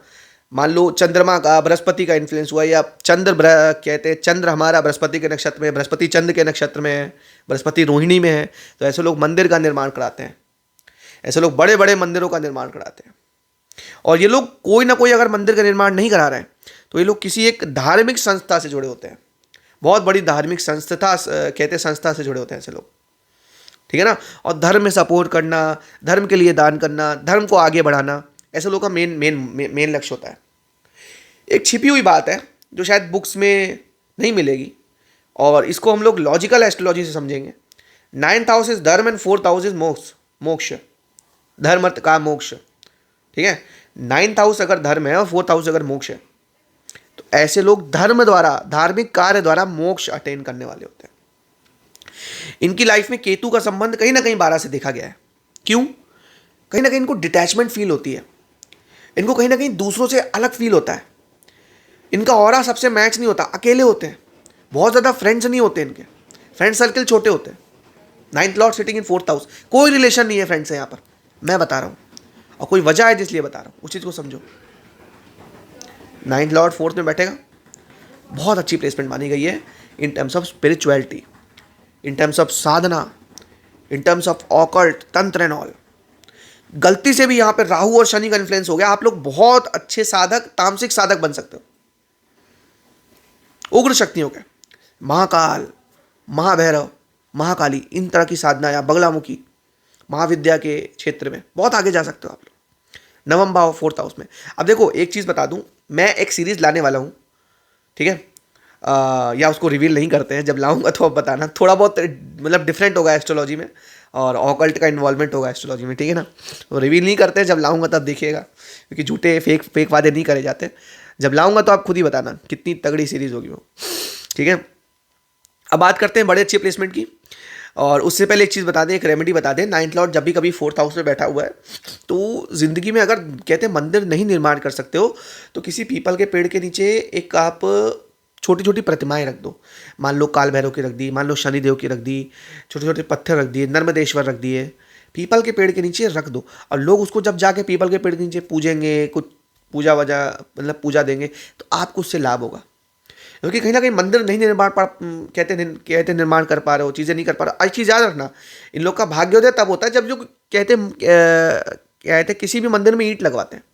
मान लो चंद्रमा का, बृहस्पति का इन्फ्लुएंस हुआ, या कहते हैं चंद्र हमारा बृहस्पति के नक्षत्र में, बृहस्पति चंद्र के नक्षत्र में है, बृहस्पति रोहिणी में है, तो ऐसे लोग मंदिर का निर्माण कराते हैं, ऐसे लोग बड़े बड़े मंदिरों का निर्माण कराते हैं। और ये लोग कोई ना कोई अगर मंदिर का निर्माण नहीं करा रहे हैं तो ये लोग किसी एक धार्मिक संस्था से जुड़े होते हैं, बहुत बड़ी धार्मिक संस्था, कहते संस्था से जुड़े होते हैं ऐसे लोग। ठीक है ना, और धर्म में सपोर्ट करना, धर्म के लिए दान करना, धर्म को आगे बढ़ाना, ऐसे लोगों का मेन लक्ष्य होता है। एक छिपी हुई बात है जो शायद बुक्स में नहीं मिलेगी, और इसको हम लोग लॉजिकल एस्ट्रोलॉजी से समझेंगे। नाइन्थ हाउस इज धर्म एंड फोर्थ हाउस इज मोक्ष, धर्म अर्थ का मोक्ष। ठीक है, नाइन्थ हाउस अगर धर्म है और फोर्थ हाउस अगर मोक्ष है, तो ऐसे लोग धर्म द्वारा, धार्मिक कार्य द्वारा मोक्ष अटेन करने वाले होते हैं। इनकी लाइफ में केतु का संबंध कहीं ना कहीं 12 से देखा गया है। क्यों? कहीं ना कहीं इनको डिटैचमेंट फील होती है, इनको कहीं ना कहीं दूसरों से अलग फील होता है, इनका ऑरा सबसे मैच नहीं होता, अकेले होते हैं, बहुत ज़्यादा फ्रेंड्स नहीं होते, इनके फ्रेंड सर्कल छोटे होते हैं। Ninth lord sitting in fourth house, कोई रिलेशन नहीं है फ्रेंड से यहाँ पर, मैं बता रहा हूँ, और कोई वजह है जिसलिए बता रहा हूँ, उस चीज़ को समझो। नाइन्थ लॉर्ड फोर्थ में बैठेगा, बहुत अच्छी प्लेसमेंट मानी गई है in terms of spirituality, in terms of Sadhana, in terms of occult, तंत्र एंड ऑल। गलती से भी यहाँ पे राहु और शनि का इन्फ्लुएंस हो गया, आप लोग बहुत अच्छे साधक, तामसिक साधक बन सकते हो, उग्र शक्तियों के, महाकाल, महाभैरव, महाकाली, इन तरह की साधना, या बगलामुखी, महाविद्या के क्षेत्र में बहुत आगे जा सकते हो आप लोग, नवम भाव फोर्थ हाउस में। अब देखो एक चीज़ बता दूं, मैं एक सीरीज़ लाने वाला हूँ, ठीक है, या उसको रिवील नहीं करते हैं, जब लाऊंगा तो अब बताना, थोड़ा बहुत मतलब डिफरेंट होगा एस्ट्रोलॉजी में, और ऑकल्ट का इन्वॉल्वमेंट होगा एस्ट्रोलॉजी में। ठीक है ना, तो रिवील नहीं करते, जब लाऊंगा तब देखिएगा, क्योंकि झूठे फेक वादे नहीं करे जाते। जब लाऊंगा तो आप खुद ही बताना कितनी तगड़ी सीरीज़ होगी वो। ठीक है, अब बात करते हैं बड़े अच्छे प्लेसमेंट की, और उससे पहले एक चीज़ बता दें, एक रेमेडी बता दें। नाइन्थ लॉर्ड जब भी कभी फोर्थ हाउस में बैठा हुआ है, तो ज़िंदगी में अगर कहते हैं मंदिर नहीं निर्माण कर सकते हो, तो किसी पीपल के पेड़ के नीचे एक आप छोटी छोटी प्रतिमाएं रख दो। मान लो काल भैरव की रख दी, मान लो शनिदेव की रख दी, छोटे छोटे पत्थर रख दिए, नर्मदेश्वर रख दिए, पीपल के पेड़ के नीचे रख दो, और लोग उसको जब जाके पीपल के पेड़ के नीचे पूजेंगे, कुछ पूजा वजा मतलब पूजा देंगे तो आपको उससे लाभ होगा। क्योंकि कहीं ना कहीं मंदिर नहीं कहते निर्माण कर पा रहे हो, चीज़ें नहीं कर पा रहे हो। अच्छी चीज़ याद रखना, इन लोग का भाग्योदय तब होता है जब जो कहते किसी भी मंदिर में ईंट लगवाते हैं।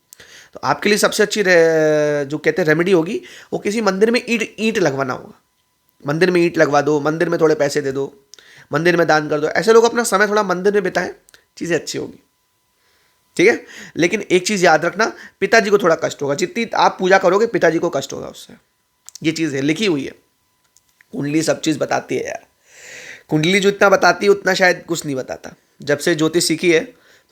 तो आपके लिए सबसे अच्छी जो कहते हैं रेमेडी होगी, वो किसी मंदिर में ईंट ईंट लगवाना होगा। मंदिर में ईंट लगवा दो, मंदिर में थोड़े पैसे दे दो, मंदिर में दान कर दो। ऐसे लोग अपना समय थोड़ा मंदिर में बिताएं, चीज़ें अच्छी होगी। ठीक है, लेकिन एक चीज़ याद रखना, पिताजी को थोड़ा कष्ट होगा। जितनी आप पूजा करोगे पिताजी को कष्ट होगा उससे। ये चीज़ है, लिखी हुई है। कुंडली सब चीज़ बताती है यार। कुंडली जो इतना बताती है उतना शायद कुछ नहीं बताता। जब से ज्योतिष सीखी है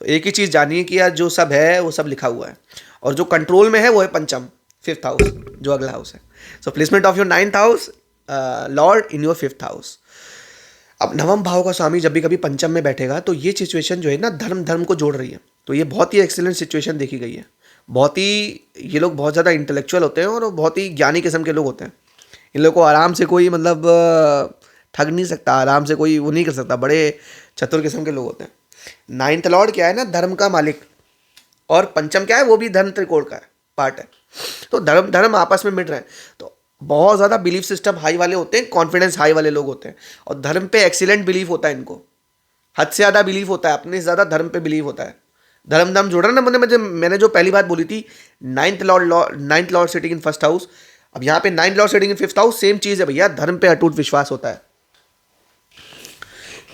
तो एक ही चीज़ जानिए कि यार जो सब है वो सब लिखा हुआ है, और जो कंट्रोल में है वो है पंचम, 5th हाउस, जो अगला हाउस है। So placement of your 9th house, lord in your 5th house. अब नवम भाव का स्वामी जब भी कभी पंचम में बैठेगा तो ये सिचुएशन जो है ना धर्म को जोड़ रही है। तो ये बहुत ही एक्सीलेंट सिचुएशन देखी गई है। बहुत ही, ये लोग बहुत ज़्यादा इंटेलेक्चुअल होते हैं और बहुत ही ज्ञानी किस्म के लोग होते हैं। इन लोग को आराम से कोई मतलब ठग नहीं सकता, आराम से कोई वो नहीं कर सकता। बड़े चतुर किस्म के लोग होते हैं। 9th लॉर्ड क्या है ना, धर्म का मालिक, और पंचम क्या है, वो भी धर्म त्रिकोण का है, पार्ट है। तो धर्म आपस में मिट रहे हैं। तो बहुत ज़्यादा बिलीफ सिस्टम हाई वाले होते हैं, कॉन्फिडेंस हाई वाले लोग होते हैं, और धर्म पे एक्सीलेंट बिलीफ होता है इनको। हद से ज़्यादा बिलीफ होता है, अपने से ज़्यादा धर्म पे बिलीव होता है। धर्म जुड़ रहा है ना। मैंने जो पहली बात बोली थी, 9th लॉर्ड सिटिंग इन 1st हाउस। अब यहाँ पे 9th lord sitting in 5th house, same चीज़ है भैया। धर्म पे अटूट विश्वास होता है।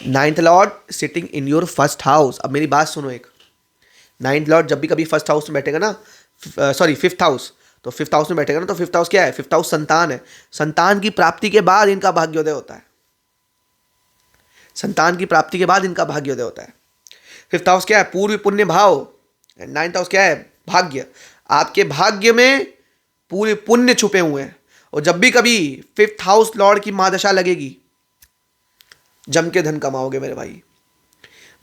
9th lord sitting in your 1st house. अब मेरी बात सुनो, एक 9th लॉर्ड जब भी कभी 1st हाउस में बैठेगा ना, सॉरी 5th हाउस, तो 5th हाउस में बैठेगा ना, तो 5th हाउस क्या है, 5th हाउस संतान है। संतान की प्राप्ति के बाद इनका भाग्योदय होता है। संतान की प्राप्ति के बाद इनका भाग्योदय होता है। 5th हाउस क्या है, पूर्व पुण्य भाव। 9th हाउस क्या है, भाग्य। आपके भाग्य में पूरे पुण्य छुपे हुए हैं। और जब भी कभी 5th हाउस लॉर्ड की महादशा लगेगी, जम के धन कमाओगे मेरे भाई।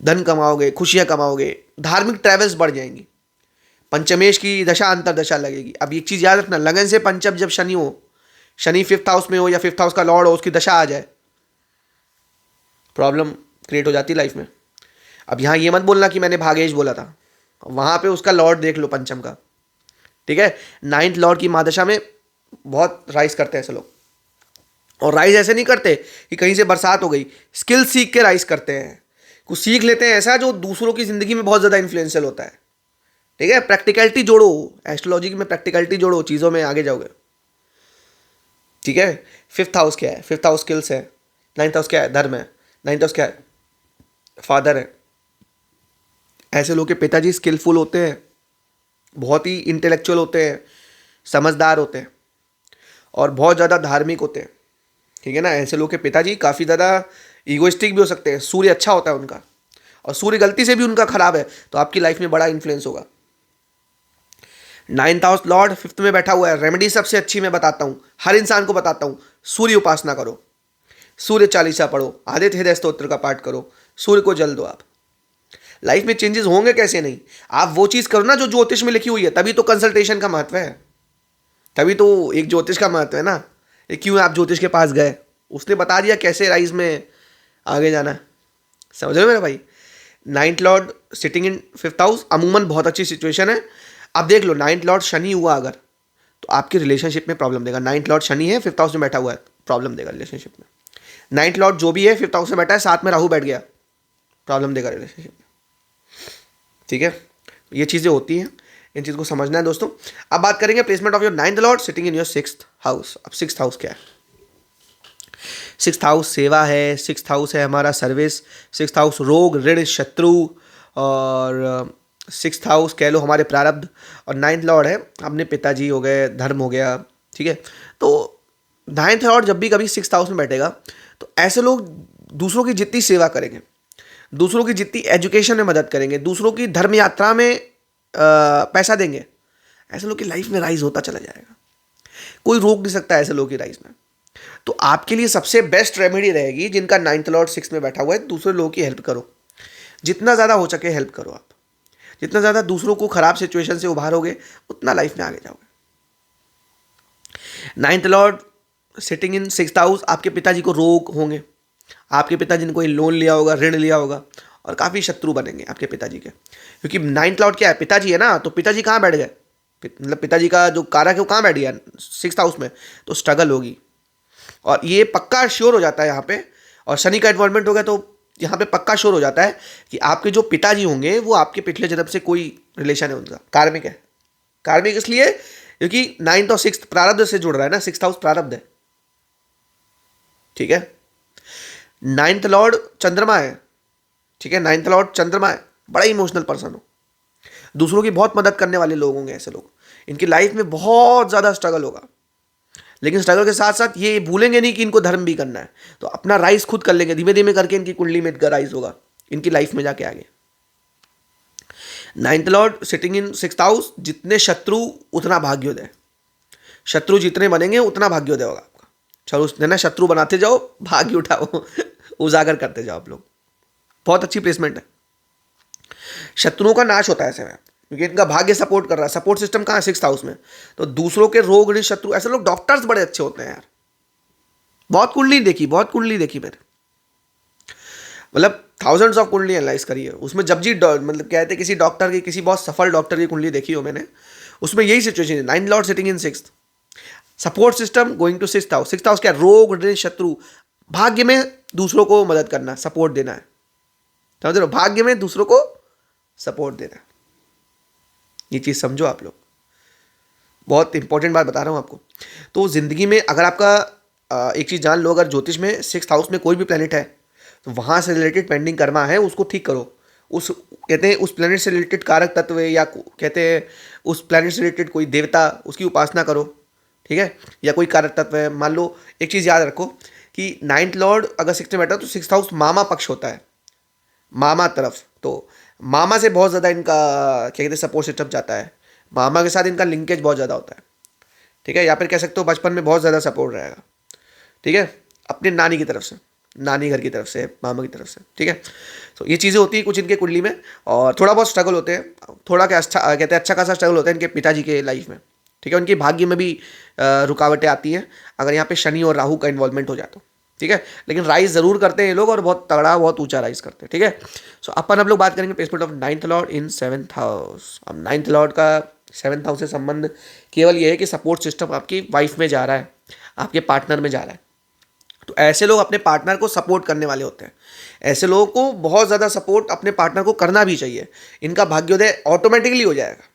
धन कमाओगे, खुशियां कमाओगे, धार्मिक ट्रैवल्स बढ़ जाएंगी। पंचमेश की दशा अंतरदशा लगेगी। अब एक चीज़ याद रखना, लगन से पंचम जब शनि हो, शनि 5th हाउस में हो या 5th हाउस का लॉर्ड हो, उसकी दशा आ जाए, प्रॉब्लम क्रिएट हो जाती है लाइफ में। अब यहाँ ये मत बोलना कि मैंने भागेश बोला था, वहाँ पे उसका लॉर्ड देख लो पंचम का। ठीक है, 9th लॉर्ड की महादशा में बहुत राइज करते हैं ऐसे लोग। और राइज ऐसे नहीं करते कि कहीं से बरसात हो गई, स्किल सीख के राइज करते हैं। कुछ सीख लेते हैं ऐसा जो दूसरों की ज़िंदगी में बहुत ज़्यादा इन्फ्लुएंशियल होता है। ठीक है, प्रैक्टिकलिटी जोड़ो, एस्ट्रोलॉजी में प्रैक्टिकलिटी जोड़ो, चीज़ों में आगे जाओगे। ठीक है, 5th हाउस क्या है, 5th हाउस स्किल्स है। 9th हाउस क्या है, धर्म है। 9th हाउस क्या है, फादर है। ऐसे लोग के पिताजी स्किलफुल होते हैं, बहुत ही इंटेलेक्चुअल होते हैं, समझदार होते हैं, और बहुत ज़्यादा धार्मिक होते हैं। ठीक है ना, ऐसे लोग के पिताजी काफ़ी ज़्यादा ईगोइस्टिक भी हो सकते हैं। सूर्य अच्छा होता है उनका, और सूर्य गलती से भी उनका खराब है तो आपकी लाइफ में बड़ा इन्फ्लुएंस होगा। 9th हाउस लॉर्ड 5th में बैठा हुआ है। रेमेडी सबसे अच्छी मैं बताता हूँ, हर इंसान को बताता हूँ। सूर्य उपासना करो, सूर्य चालीसा पढ़ो, आदित्य हृदय स्तोत्र का पाठ करो, सूर्य को जल दो। आप लाइफ में चेंजेस होंगे कैसे नहीं, आप वो चीज़ करो ना जो ज्योतिष में लिखी हुई है। तभी तो कंसल्टेशन का महत्व है, तभी तो एक ज्योतिष का महत्व है ना। ये क्यों आप ज्योतिष के पास गए, उसने बता दिया कैसे राइज में आगे जाना। समझ रहे हो मेरे भाई। 9th lord sitting in 5th house अमूमन बहुत अच्छी सिचुएशन है। अब देख लो, 9th लॉर्ड शनि हुआ अगर, तो आपकी रिलेशनशिप में प्रॉब्लम देगा। 9th लॉर्ड शनि है, 5th हाउस में बैठा हुआ है, प्रॉब्लम देगा रिलेशनशिप में। 9th लॉर्ड जो भी है 5th हाउस में बैठा है, साथ में राहु बैठ गया, प्रॉब्लम देगा रिलेशनशिप में। ठीक है, ये चीज़ें होती हैं, इन चीज़ को समझना है दोस्तों। अब बात करेंगे placement of your 9th lord sitting in your 6th house. अब 6th हाउस क्या है, 6th हाउस सेवा है, 6th हाउस है हमारा सर्विस, 6th हाउस रोग ऋण शत्रु, और 6th हाउस कह लो हमारे प्रारब्ध, और 9th लॉर्ड है अपने पिताजी हो गए, धर्म हो गया। ठीक है, तो 9th लॉर्ड जब भी कभी 6th हाउस में बैठेगा तो ऐसे लोग दूसरों की जितनी सेवा करेंगे, दूसरों की जितनी एजुकेशन में मदद करेंगे, दूसरों की धर्म यात्रा में पैसा देंगे, ऐसे लोग की लाइफ में राइज होता चला जाएगा। कोई रोक नहीं सकता ऐसे लोग की राइज में। तो आपके लिए सबसे बेस्ट रेमेडी रहेगी, जिनका 9th लॉर्ड 6 में बैठा हुआ है, दूसरे लोगों की हेल्प करो। जितना ज़्यादा हो सके हेल्प करो आप। जितना ज़्यादा दूसरों को खराब सिचुएशन से उभारोगे उतना लाइफ में आगे जाओगे। 9th lord sitting in 6th house, आपके पिताजी को रोग होंगे, आपके पिताजी ने कोई लोन लिया होगा, ऋण लिया होगा, और काफ़ी शत्रु बनेंगे आपके पिताजी के। क्योंकि 9th लॉर्ड क्या है, पिताजी है ना। तो पिताजी कहाँ बैठ गए, मतलब पिताजी का जो कारक है वो कहाँ बैठ गया, 6th हाउस में, तो स्ट्रगल होगी। और ये पक्का श्योर हो जाता है यहाँ पे, और शनि का इन्वॉल्वमेंट हो गया तो यहाँ पे पक्का श्योर हो जाता है कि आपके जो पिताजी होंगे वो आपके पिछले जन्म से कोई रिलेशन है उनका, कार्मिक है। कार्मिक इसलिए क्योंकि 9th और 6th प्रारब्ध से जुड़ रहा है ना, 6th हाउस प्रारब्ध है, ठीक है। 9th लॉर्ड चंद्रमा है, ठीक है, 9th लॉर्ड चंद्रमा है, बड़ा इमोशनल पर्सन हो, दूसरों की बहुत मदद करने वाले लोग होंगे ऐसे लोग, इनकी लाइफ में बहुत ज़्यादा स्ट्रगल होगा, लेकिन स्ट्रगल के साथ साथ ये भूलेंगे नहीं कि इनको धर्म भी करना है, तो अपना राइज खुद कर लेंगे, धीमे धीमे करके इनकी कुंडली में राइज होगा इनकी लाइफ में जाके आगे। 9th lord sitting in 6th house, जितने शत्रु उतना भाग्योदय, शत्रु जितने बनेंगे उतना भाग्योदय होगा आपका। चलो ना, शत्रु बनाते जाओ, भाग्य उठाओ, उजागर करते जाओ आप लोग, बहुत अच्छी प्लेसमेंट है। शत्रुओं का नाश होता है ऐसे में, क्योंकि इनका भाग्य सपोर्ट कर रहा है। सपोर्ट सिस्टम कहाँ है, 6th हाउस में, तो दूसरों के रोग ऋण शत्रु, ऐसे लोग डॉक्टर्स बड़े अच्छे होते हैं यार। बहुत कुंडली देखी, बहुत कुंडली देखी मैंने, मतलब थाउजेंड्स ऑफ कुंडली एनालाइज करी है, उसमें जब जी मतलब कहते हैं किसी डॉक्टर की, किसी बहुत सफल डॉक्टर की कुंडली देखी हो मैंने, उसमें यही सिचुएशन है। 9th lord sitting in 6th, support system going to 6th house. 6th house क्या, रोग ऋण शत्रु, भाग्य में दूसरों को मदद करना, सपोर्ट देना है, समझ रहे हो, भाग्य में दूसरों को सपोर्ट देना है। ये चीज़ समझो आप लोग, बहुत इंपॉर्टेंट बात बता रहा हूँ आपको। तो ज़िंदगी में अगर आपका एक चीज़ जान लो, अगर ज्योतिष में 6th हाउस में कोई भी प्लेनेट है तो वहाँ से रिलेटेड पेंडिंग कर्मा है उसको ठीक करो। उस कहते हैं उस प्लेनेट से रिलेटेड कारक तत्व है, या कहते हैं उस प्लेनेट से रिलेटेड कोई देवता, उसकी उपासना करो, ठीक है, या कोई कारक तत्व है। मान लो एक चीज़ याद रखो कि 9th लॉर्ड अगर 6th में बैठा तो 6th हाउस मामा पक्ष होता है, मामा तरफ, तो मामा से बहुत ज़्यादा इनका क्या कहते हैं सपोर्ट सिस्टम जाता है, मामा के साथ इनका लिंकेज बहुत ज़्यादा होता है, ठीक है, या फिर कह सकते हो बचपन में बहुत ज़्यादा सपोर्ट रहेगा, ठीक है, अपनी नानी की तरफ से, नानी घर की तरफ से, मामा की तरफ से, ठीक है। तो ये चीज़ें होती हैं कुछ इनके कुंडली में, और थोड़ा बहुत स्ट्रगल होते हैं, थोड़ा क्या अच्छा कहते हैं अच्छा खासा स्ट्रगल होता है इनके पिताजी के लाइफ में, ठीक है, उनकी भाग्य में भी रुकावटें आती हैं अगर यहाँ पे शनि और राहु का इन्वॉल्वमेंट हो जाए तो, ठीक है, लेकिन राइज ज़रूर करते हैं ये लोग, और बहुत तगड़ा, बहुत ऊंचा राइज करते हैं, ठीक है। सो अपन हम लोग बात करेंगे placement of 9th lord in 7th house. अब 9th लॉर्ड का 7th हाउस से संबंध केवल ये है कि सपोर्ट सिस्टम आपकी वाइफ में जा रहा है, आपके पार्टनर में जा रहा है, तो ऐसे लोग अपने पार्टनर को सपोर्ट करने वाले होते हैं। ऐसे लोगों को बहुत ज़्यादा सपोर्ट अपने पार्टनर को करना भी चाहिए, इनका भाग्योदय ऑटोमेटिकली हो जाएगा।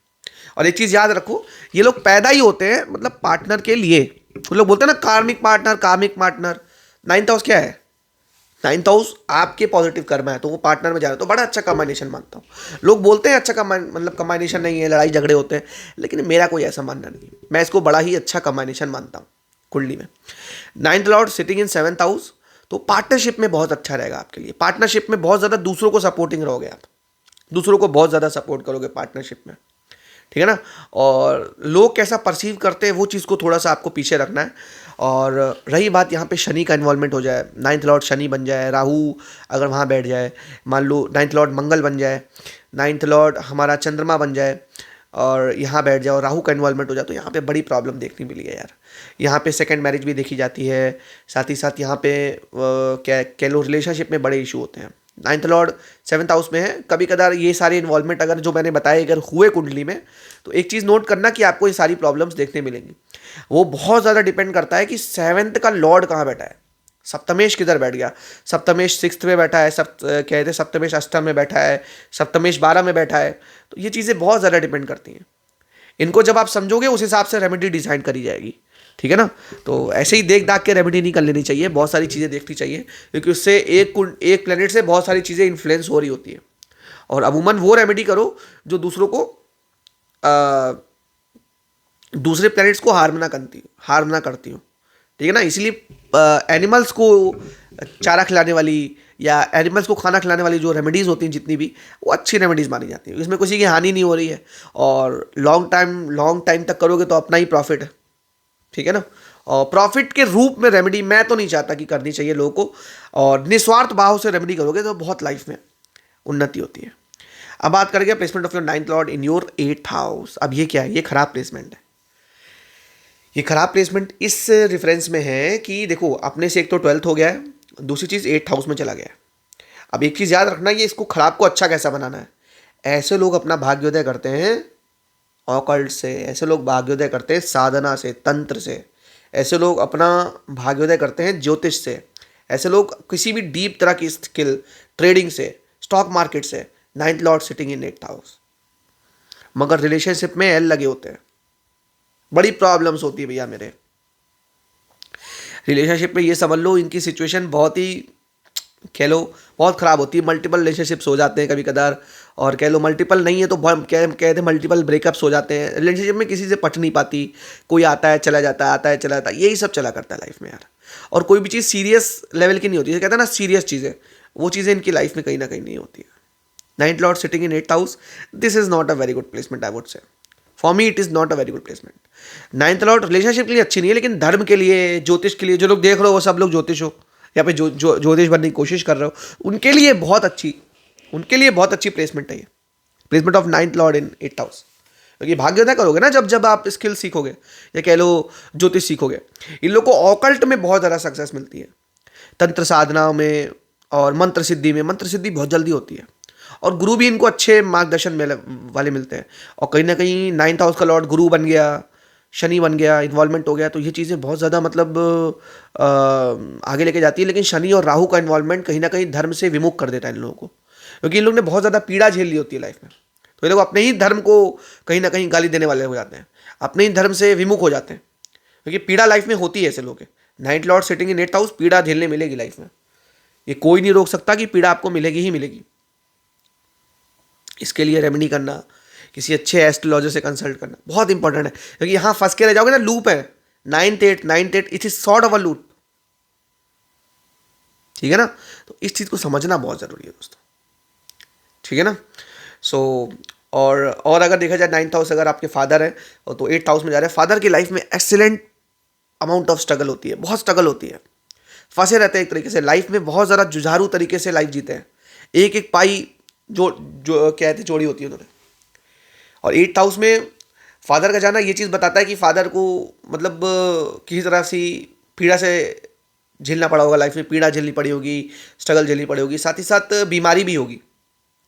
और एक चीज़ याद रखो, ये लोग पैदा ही होते हैं मतलब पार्टनर के लिए, कुछ लोग बोलते हैं ना कार्मिक पार्टनर, कार्मिक पार्टनर। 9th हाउस क्या है, 9th हाउस आपके पॉजिटिव कर्म है, तो वो पार्टनर में जा रहा है, तो बड़ा अच्छा कॉम्बिनेशन मानता हूँ। लोग बोलते हैं अच्छा मतलब कॉम्बिनेशन नहीं है, लड़ाई झगड़े होते हैं, लेकिन मेरा कोई ऐसा मानना नहीं, मैं इसको बड़ा ही अच्छा कॉम्बिनेशन मानता हूँ कुंडली में। 9th लॉर्ड सिटिंग इन 7th हाउस, तो पार्टनरशिप में बहुत अच्छा रहेगा आपके लिए। पार्टनरशिप में बहुत ज़्यादा दूसरों को सपोर्टिंग रहोगे आप, दूसरों को बहुत ज़्यादा सपोर्ट करोगे पार्टनरशिप में, ठीक है ना। और लोग कैसा परसीव करते हैं वो चीज़ को थोड़ा सा आपको पीछे रखना है। और रही बात यहाँ पे शनि का इन्वॉल्वमेंट हो जाए, 9th लॉर्ड शनि बन जाए, राहु अगर वहाँ बैठ जाए, मान लो 9th लॉर्ड मंगल बन जाए, 9th लॉर्ड हमारा चंद्रमा बन जाए और यहाँ बैठ जाए और राहु का इन्वॉल्वमेंट हो जाए, तो यहाँ पे बड़ी प्रॉब्लम देखने मिली है यार। यहाँ पे सेकंड मैरिज भी देखी जाती है, साथ ही साथ यहाँ पे क्या कह लो रिलेशनशिप में बड़े इशू होते हैं। 9th लॉर्ड 7th हाउस में है, कभी कदार ये सारे इन्वॉल्वमेंट अगर जो मैंने बताए अगर हुए कुंडली में, तो एक चीज़ नोट करना कि आपको ये सारी प्रॉब्लम्स देखने मिलेंगी। वो बहुत ज़्यादा डिपेंड करता है कि 7th का लॉर्ड कहाँ बैठा है, सप्तमेश किधर बैठ गया, सप्तमेश 6th में बैठा है, कहते हैं सप्तमेश अष्टम में बैठा है, सप्तमेश 12 में बैठा है, तो ये चीज़ें बहुत ज़्यादा डिपेंड करती हैं। इनको जब आप समझोगे उस हिसाब से रेमेडी डिज़ाइन करी जाएगी, ठीक है ना। तो ऐसे ही देख दाख के रेमेडी नहीं कर लेनी चाहिए, बहुत सारी चीज़ें देखनी चाहिए, क्योंकि उससे एक प्लेनेट से बहुत सारी चीज़ें इन्फ्लुएंस हो रही होती है। और अमूमन वो रेमेडी करो जो दूसरों को दूसरे प्लैनेट्स को हार्म ना करती हो, ठीक है ना। इसलिए एनिमल्स को चारा खिलाने वाली या एनिमल्स को खाना खिलाने वाली जो रेमेडीज़ होती हैं जितनी भी, वो अच्छी रेमेडीज़ मानी जाती हैं, इसमें किसी की हानि नहीं हो रही है, और लॉन्ग टाइम तक करोगे तो अपना ही प्रॉफिट है, ठीक है ना। और प्रॉफिट के रूप में रेमेडी मैं तो नहीं चाहता कि करनी चाहिए लोगों को, और निस्वार्थ भाव से रेमेडी करोगे तो बहुत लाइफ में उन्नति होती है। अब बात करेंगे placement of your 9th lord in your 8th house. अब ये क्या है, ये खराब प्लेसमेंट है। ये खराब प्लेसमेंट इस रेफरेंस में है कि देखो अपने से एक तो 12th हो गया है, दूसरी चीज़ 8th हाउस में चला गया है। अब एक चीज़ याद रखना, ये इसको खराब को अच्छा कैसा बनाना है। ऐसे लोग अपना भाग्योदय करते हैं ऑकल्ट से, ऐसे लोग भाग्योदय करते हैं साधना से, तंत्र से, ऐसे लोग अपना भाग्योदय करते हैं ज्योतिष से, ऐसे लोग किसी भी डीप तरह की स्किल, ट्रेडिंग से, स्टॉक मार्केट से। नाइन्थ लॉर्ड सिटिंग इन 8th हाउस, मगर रिलेशनशिप में एल लगे होते हैं, बड़ी प्रॉब्लम्स होती है भैया मेरे रिलेशनशिप में। ये समझ लो इनकी सिचुएशन बहुत ही, कह लो बहुत ख़राब होती है। मल्टीपल रिलेशनशिप्स हो जाते हैं कभी कदार, और कह लो मल्टीपल नहीं है तो कहते हैं मल्टीपल ब्रेकअप्स हो जाते हैं। रिलेशनशिप में किसी से पट नहीं पाती, कोई आता है चला जाता है, आता है चला जाता है, यही सब चला करता है लाइफ में यार। और कोई भी चीज़ सीरियस लेवल की नहीं होती, जैसे कहते हैं ना सीरियस चीज़ें, वो चीज़ें इनकी लाइफ में कहीं ना कहीं नहीं होती है। Ninth lord sitting in 8th house, this is not a very good placement I would say. For me it is not a very good placement. Ninth Lord relationship के लिए अच्छी नहीं है, लेकिन धर्म के लिए, ज्योतिष के लिए, जो लोग देख रहे हो वो सब लोग ज्योतिष हो या पे जो ज्योतिष बनने की कोशिश कर रहे हो, उनके लिए बहुत अच्छी प्लेसमेंट है ये, placement of ninth Lord in 8th house. क्योंकि भाग्योदय करोगे ना जब जब आप स्किल सीखोगे या कह लो ज्योतिष सीखोगे, इन लोग को ऑकल्ट में बहुत ज़्यादा सक्सेस मिलती है, तंत्र साधना में और मंत्र सिद्धि में। मंत्र सिद्धि बहुत जल्दी होती है, और गुरु भी इनको अच्छे मार्गदर्शन वाले मिलते हैं। और कहीं ना कहीं 9th हाउस का लॉर्ड गुरु बन गया, शनि बन गया, इन्वॉल्वमेंट हो गया, तो ये चीज़ें बहुत ज़्यादा मतलब आगे लेके जाती है। लेकिन शनि और राहु का इन्वॉल्वमेंट कहीं ना कहीं धर्म से विमुख कर देता है इन लोगों को, क्योंकि इन लोगों ने बहुत ज़्यादा पीड़ा झेल ली होती है लाइफ में। तो ये लोग अपने ही धर्म को कहीं ना कहीं गाली देने वाले हो जाते हैं, अपने ही धर्म से विमुख हो जाते हैं, क्योंकि पीड़ा लाइफ में होती है ऐसे लोग के। 9th लॉर्ड सिटिंग इन 8th हाउस, पीड़ा झेलने मिलेगी लाइफ में, ये कोई नहीं रोक सकता कि पीड़ा आपको मिलेगी ही मिलेगी। इसके लिए रेमेडी करना, किसी अच्छे एस्ट्रोलॉजर से कंसल्ट करना बहुत इंपॉर्टेंट है, क्योंकि यहाँ फंस के रह जाओगे ना, लूप है 9th 8 it is sort of a loop, ठीक है ना। तो इस चीज़ को समझना बहुत ज़रूरी है दोस्तों, ठीक है ना। सो और अगर देखा जाए 9th हाउस अगर आपके फादर है तो 8th हाउस में जा रहे हैं, फादर की लाइफ में एक्सीलेंट अमाउंट ऑफ स्ट्रगल होती है, बहुत स्ट्रगल होती है, फंसे रहते हैं एक तरीके से लाइफ में, बहुत ज़्यादा जुझारू तरीके से लाइफ जीते हैं, एक एक पाई जो जो कहते चोरी होती है उन्होंने। और 8th हाउस में फादर का जाना ये चीज़ बताता है कि फादर को मतलब किसी तरह से पीड़ा से झेलना पड़ा होगा, लाइफ में पीड़ा झेलनी पड़ी होगी, स्ट्रगल झेलनी पड़ी होगी, साथ ही साथ बीमारी भी होगी,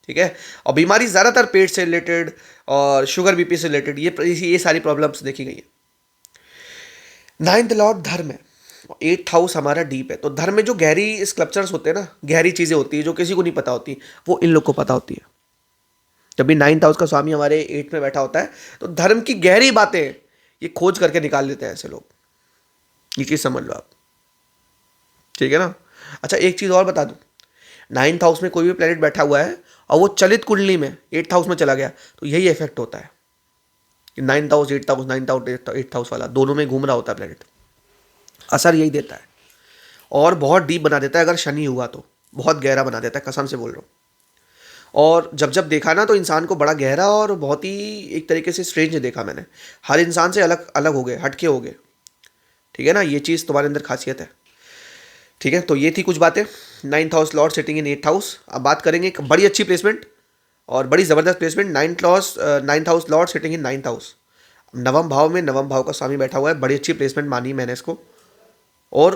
ठीक है। और बीमारी ज़्यादातर पेट से रिलेटेड और शुगर बीपी से रिलेटेड, ये सारी प्रॉब्लम्स देखी गई है। 9th लॉर्ड धर्म है, 8th हाउस हमारा डीप है, तो धर्म में जो गहरी स्कल्पचर्स होते हैं ना, गहरी चीज़ें होती है जो किसी को नहीं पता होती, वो इन लोग को पता होती है। जब भी 9th हाउस का स्वामी हमारे 8 में बैठा होता है तो धर्म की गहरी बातें ये खोज करके निकाल लेते हैं ऐसे लोग, ये चीज़ समझ लो आप, ठीक है ना। अच्छा एक चीज़ और बता दूं, 9th हाउस में कोई भी प्लेनेट बैठा हुआ है और वो चलित कुंडली में 8th हाउस में चला गया, तो यही इफेक्ट होता है कि 9th house 8th house, 9th house 8th house वाला दोनों में घूम रहा होता है प्लेनेट, असर यही देता है। और बहुत डीप बना देता है, अगर शनि हुआ तो बहुत गहरा बना देता है, कसम से बोल रहा हूँ। और जब जब देखा ना तो इंसान को बड़ा गहरा और बहुत ही एक तरीके से स्ट्रेंज देखा मैंने, हर इंसान से अलग अलग हो गए, हटके हो गए, ठीक है ना। ये चीज़ तुम्हारे अंदर खासियत है, ठीक है। तो ये थी कुछ बातें 9th हाउस लॉर्ड सिटिंग इन 8th हाउस। अब बात करेंगे एक बड़ी अच्छी प्लेसमेंट और बड़ी ज़बरदस्त placement, 9th house Lord sitting इन 9th हाउस, नवम भाव में नवम भाव का स्वामी बैठा हुआ है, बड़ी अच्छी प्लेसमेंट मानी मैंने इसको, और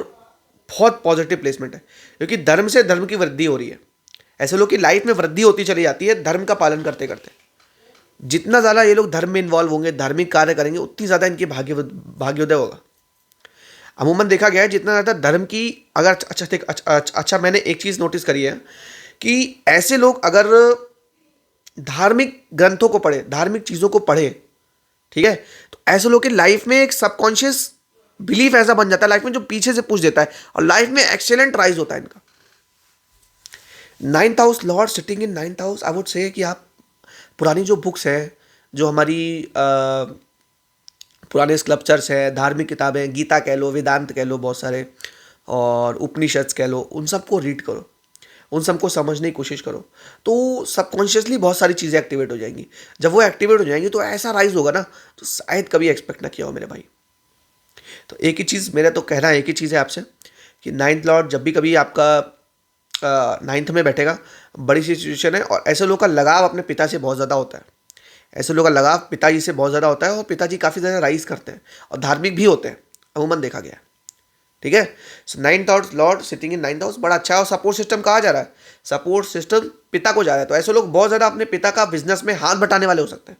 बहुत पॉजिटिव प्लेसमेंट है, क्योंकि धर्म से धर्म की वृद्धि हो रही है। ऐसे लोग की लाइफ में वृद्धि होती चली जाती है धर्म का पालन करते करते। जितना ज़्यादा ये लोग धर्म में इन्वॉल्व होंगे, धार्मिक कार्य करेंगे, उतनी ज़्यादा इनकी भाग्योदय होगा। अमूमन देखा गया है जितना ज़्यादा धर्म की अगर अच्छा मैंने एक चीज़ नोटिस करी है कि ऐसे लोग अगर धार्मिक ग्रंथों को पढ़े, धार्मिक चीज़ों को पढ़े, ठीक है, तो ऐसे लोग की लाइफ में एक सबकॉन्शियस बिलीफ ऐसा बन जाता है लाइफ में जो पीछे से पूछ देता है, और लाइफ में एक्सेलेंट राइज होता है इनका। 9th house Lord sitting in 9th house, I would say कि आप पुरानी जो बुक्स हैं, जो हमारी पुराने स्कल्पचर्स हैं, धार्मिक किताबें, गीता कह लो, वेदांत कह लो, बहुत सारे, और उपनिषद कह लो, उन सबको रीड करो, उन सबको समझने की कोशिश करो, तो सबकॉन्शियसली बहुत सारी चीज़ें एक्टिवेट हो जाएंगी। जब वो एक्टिवेट हो जाएंगी तो ऐसा राइज होगा ना, तो शायद कभी एक्सपेक्ट ना किया हो मेरे भाई। तो एक ही चीज़ मेरा तो कहना है, एक ही चीज़ है आपसे कि 9th लॉर्ड जब भी कभी आपका 9th में बैठेगा, बड़ी सी सिचुएशन है। और ऐसे लोगों का लगाव अपने पिता से बहुत ज़्यादा होता है, ऐसे लोगों का लगाव पिताजी से बहुत ज़्यादा होता है, और पिताजी काफ़ी ज़्यादा राइज करते हैं और धार्मिक भी होते हैं, अमूमन देखा गया है, ठीक है। सो 9th हाउस लॉर्ड सिटिंग इन 9th हाउस बड़ा अच्छा है। और सपोर्ट सिस्टम कहाँ जा रहा है, सपोर्ट सिस्टम पिता को जा रहा है, तो ऐसे लोग बहुत ज़्यादा अपने पिता का बिजनेस में हाथ बटाने वाले हो सकते हैं,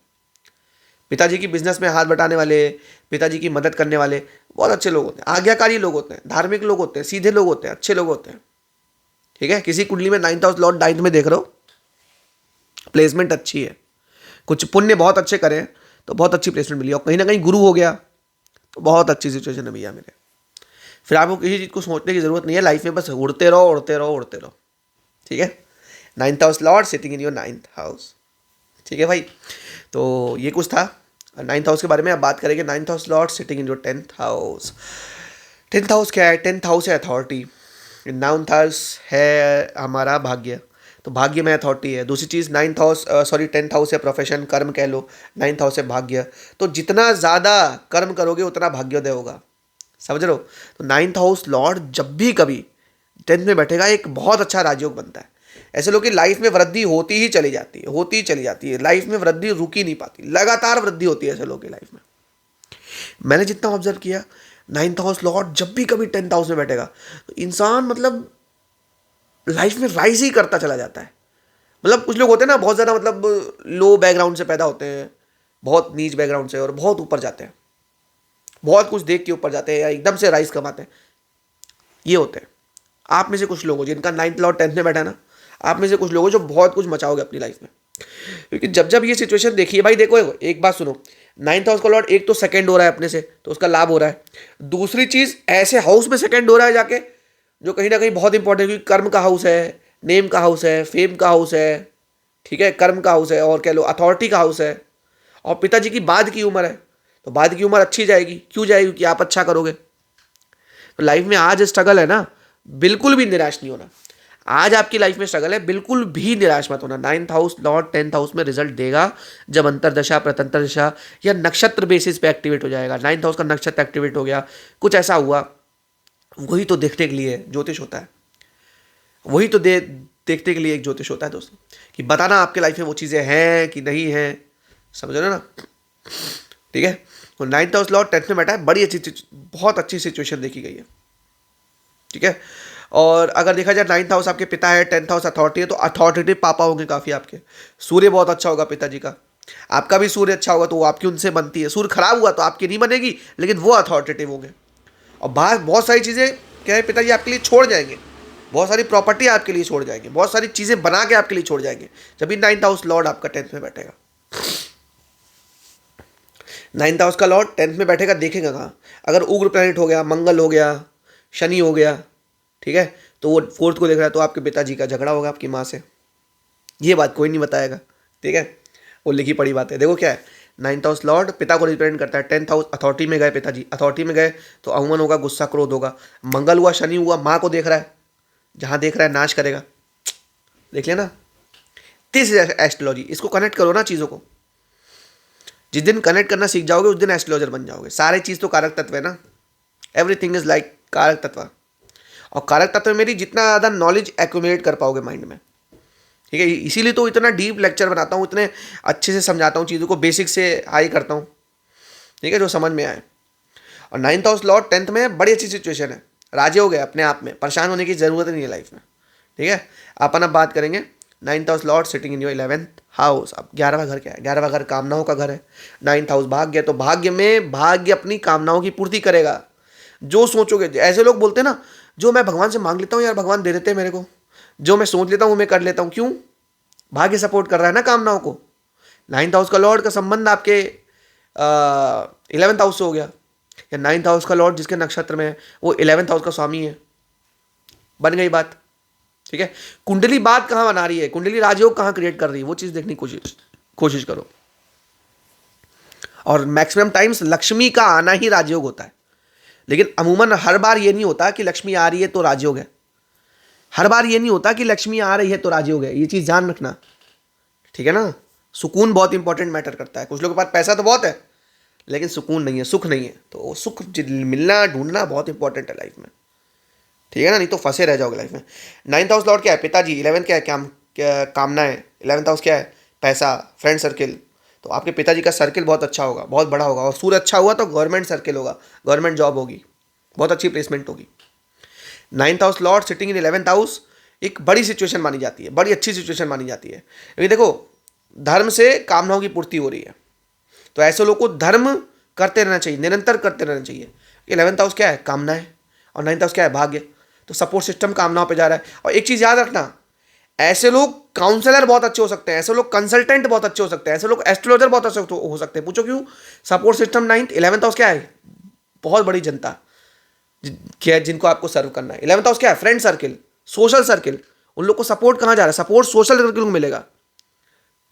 पिताजी की बिजनेस में हाथ बटाने वाले, पिताजी की मदद करने वाले बहुत अच्छे लोग होते हैं, आज्ञाकारी लोग होते हैं, धार्मिक लोग होते हैं, सीधे लोग होते हैं, अच्छे लोग होते हैं। ठीक है, किसी कुंडली में 9th हाउस लॉर्ड 9th में देख रहे हो, प्लेसमेंट अच्छी है, कुछ पुण्य बहुत अच्छे करें तो बहुत अच्छी प्लेसमेंट मिली, और कहीं ना कहीं गुरु हो गया तो बहुत अच्छी सिचुएशन है भैया मेरे। फिर आपको किसी चीज़ को सोचने की जरूरत नहीं है, लाइफ में बस उड़ते रहो उड़ते रहो उड़ते रहो। ठीक है, 9th house Lord sitting in your 9th house. ठीक है भाई, तो ये कुछ था 9th हाउस के बारे में। अब बात करेंगे 9th house Lord sitting in your 10th house. 10th house क्या है? 10th हाउस है अथॉरिटी, 9th हाउस है हमारा भाग्य, तो भाग्य में अथॉरिटी है। दूसरी चीज़ 10th हाउस है प्रोफेशन, कर्म कह लो, 9th हाउस है भाग्य। तो जितना ज़्यादा कर्म करोगे उतना भाग्योदय होगा, समझ रहे हो? तो 9th हाउस लॉर्ड जब भी कभी 10th में बैठेगा एक बहुत अच्छा राजयोग बनता है। ऐसे लोग की लाइफ में वृद्धि होती ही चली जाती है, होती ही चली जाती है, लाइफ में वृद्धि रुक ही नहीं पाती, लगातार वृद्धि होती है ऐसे लोगों की लाइफ में। मैंने जितना ऑब्जर्व किया, 9th हाउस लॉर्ड जब भी कभी 10th हाउस में बैठेगा तो इंसान मतलब लाइफ में राइज ही करता चला जाता है। मतलब कुछ लोग होते हैं ना बहुत ज़्यादा मतलब लो बैकग्राउंड से पैदा होते हैं, बहुत नीच बैकग्राउंड से, और बहुत ऊपर जाते हैं, बहुत कुछ देख के ऊपर जाते हैं या एकदम से राइज कमाते हैं, ये होते हैं। आप में से कुछ लोग हो जिनका 9th लॉर्ड 10th में बैठा है ना, आप में से कुछ लोग हो जो बहुत कुछ मचाओगे अपनी लाइफ में, क्योंकि जब जब ये सिचुएशन देखिए भाई, देखो एक बात सुनो, 9th हाउस का लॉर्ड एक तो सेकंड हो रहा है अपने से, तो उसका लाभ हो रहा है। दूसरी चीज ऐसे हाउस में सेकंड हो रहा है जाके, जो कहीं ना कहीं बहुत इंपॉर्टेंट, क्योंकि कर्म का हाउस है, नेम का हाउस है, फेम का हाउस है, ठीक है, कर्म का हाउस है, और कह लो अथॉरिटी का हाउस है, और पिताजी की बाद की उम्र है, तो बाद की उम्र अच्छी जाएगी। क्यों जाएगी? क्योंकि आप अच्छा करोगे। तो लाइफ में आज स्ट्रगल है ना, बिल्कुल भी निराश नहीं होना। आज आपकी लाइफ में स्ट्रगल है, बिल्कुल भी निराश मत होना। 9th house Lord 10th house में रिजल्ट देगा जब अंतरदशा, प्रतंत्र दशा या नक्षत्र बेसिस पे एक्टिवेट हो जाएगा। 9th हाउस का नक्षत्र एक्टिवेट हो गया, कुछ ऐसा हुआ, वही तो देखने के लिए ज्योतिष होता है, वही तो देखने के लिए एक ज्योतिष होता है दोस्तों, कि बताना आपके लाइफ में वो चीज़ें हैं कि नहीं हैं, समझ रहे हो ना? ठीक है, तो 9th हाउस लॉर्ड 10th में बैठा है, बड़ी अच्छी, बहुत अच्छी सिचुएशन देखी गई है। ठीक है, और अगर देखा जाए 9th हाउस आपके पिता है, 10th हाउस अथॉरिटी है, तो अथॉरिटेटिव पापा होंगे काफ़ी आपके। सूर्य बहुत अच्छा होगा पिताजी का, आपका भी सूर्य अच्छा होगा तो वो आपकी उनसे बनती है। सूर्य खराब हुआ तो आपकी नहीं बनेगी, लेकिन वो अथॉरिटेटिव होंगे। और बाहर बहुत सारी चीज़ें क्या है, पिताजी आपके लिए छोड़ जाएंगे, बहुत सारी प्रॉपर्टी आपके लिए छोड़ जाएंगे, बहुत सारी चीज़ें बना के आपके लिए छोड़ जाएंगे, जब भी 9th हाउस लॉर्ड आपका 10th में बैठेगा। 9th हाउस का लॉर्ड 10th में बैठेगा, देखेगा कहाँ? अगर उग्र प्लैनेट हो गया, मंगल हो गया, शनि हो गया, ठीक है, तो वो 4th को देख रहा है, तो आपके पिताजी का झगड़ा होगा आपकी माँ से। ये बात कोई नहीं बताएगा, ठीक है, वो लिखी पड़ी बात है। देखो क्या है, 9th हाउस लॉर्ड पिता को रिप्रेजेंट करता है, 10th हाउस अथॉरिटी में गए पिताजी, अथॉरिटी में गए तो अवमन होगा, गुस्सा क्रोध होगा। मंगल हुआ, शनि हुआ, माँ को देख रहा है, जहाँ देख रहा है नाश करेगा। देख लेना, दिस इज एस्ट्रोलॉजी। इसको कनेक्ट करो ना चीज़ों को, जिस दिन कनेक्ट करना सीख जाओगे उस दिन एस्ट्रोलॉजर बन जाओगे। सारे चीज़ तो कारक तत्व है ना, एवरीथिंग इज लाइक कारक तत्व। और कारक तत्व में मेरी जितना ज़्यादा नॉलेज एक्यूमुलेट कर पाओगे माइंड में, ठीक है, इसीलिए तो इतना डीप लेक्चर बनाता हूँ, इतने अच्छे से समझाता हूँ चीज़ों को, बेसिक से हाई करता हूँ, ठीक है, जो समझ में आए। और 9th हाउस लॉर्ड 10th में बड़ी अच्छी सिचुएशन है, राजे हो गए अपने आप में, परेशान होने की ज़रूरत नहीं है लाइफ में। ठीक है, अपन अब बात करेंगे 9th house Lord sitting in your 11th house. अब 11वां घर क्या है? 11वां घर कामनाओं का घर है। 9th हाउस भाग्य, तो भाग्य में भाग्य अपनी कामनाओं की पूर्ति करेगा। जो सोचोगे, ऐसे लोग बोलते हैं ना, जो मैं भगवान से मांग लेता हूँ यार भगवान दे देते हैं मेरे को, जो मैं सोच लेता हूँ मैं कर लेता हूँ। क्यों? भाग्य सपोर्ट कर रहा है ना कामनाओं को। 9th हाउस का लॉर्ड का संबंध आपके 11th हाउस से हो गया, या 9th हाउस का लॉर्ड जिसके नक्षत्र में है वो 11th हाउस का स्वामी है, बन गई बात। ठीक है, कुंडली बात कहाँ बना रही है, कुंडली राजयोग कहाँ क्रिएट कर रही है, वो चीज़ देखने की कोशिश करो। और मैक्सिमम टाइम्स लक्ष्मी का आना ही राजयोग होता है, लेकिन अमूमन हर बार ये नहीं होता कि लक्ष्मी आ रही है तो राजयोग है। हर बार ये नहीं होता कि लक्ष्मी आ रही है तो राजयोग है, ये चीज़ ध्यान रखना, ठीक है ना। सुकून बहुत इंपॉर्टेंट मैटर करता है। कुछ लोगों के पास पैसा तो बहुत है लेकिन सुकून नहीं है, सुख नहीं है, तो सुख मिलना ढूंढना बहुत इंपॉर्टेंट है लाइफ में, ठीक है ना, नहीं तो फंसे रह जाओगे लाइफ में। 9th हाउस लॉर्ड क्या है? पिताजी। 11th क्या है? कामना है। 11th हाउस क्या है? पैसा, फ्रेंड सर्किल। तो आपके पिताजी का सर्किल बहुत अच्छा होगा, बहुत बड़ा होगा, और सूर्य अच्छा हुआ तो गवर्नमेंट सर्किल होगा, गवर्नमेंट जॉब होगी, बहुत अच्छी प्लेसमेंट होगी। 9th हाउस लॉर्ड सिटिंग इन 11th हाउस एक बड़ी सिचुएशन मानी जाती है, बड़ी अच्छी सिचुएशन मानी जाती है। क्योंकि देखो, धर्म से कामनाओं की पूर्ति हो रही है, तो ऐसे लोग को धर्म करते रहना चाहिए, निरंतर करते रहना चाहिए। 11th हाउस क्या है? कामनाएं, और 9th हाउस क्या है? भाग्य। तो सपोर्ट सिस्टम कामनाओं पे जा रहा है। और एक चीज़ याद रखना, ऐसे लोग काउंसलर बहुत अच्छे हो सकते हैं, ऐसे लोग कंसल्टेंट बहुत अच्छे हो सकते हैं, ऐसे लोग एस्ट्रोलॉजर बहुत अच्छे हो सकते हैं। पूछो क्यों? Support system 9th, 11th house क्या है? बहुत बड़ी जनता क्या है जिनको आपको सर्व करना है। 11th हाउस क्या है? Friend circle, social circle. उन लोग को सपोर्ट कहाँ जा रहा है? सपोर्ट सोशल सर्किल को मिलेगा।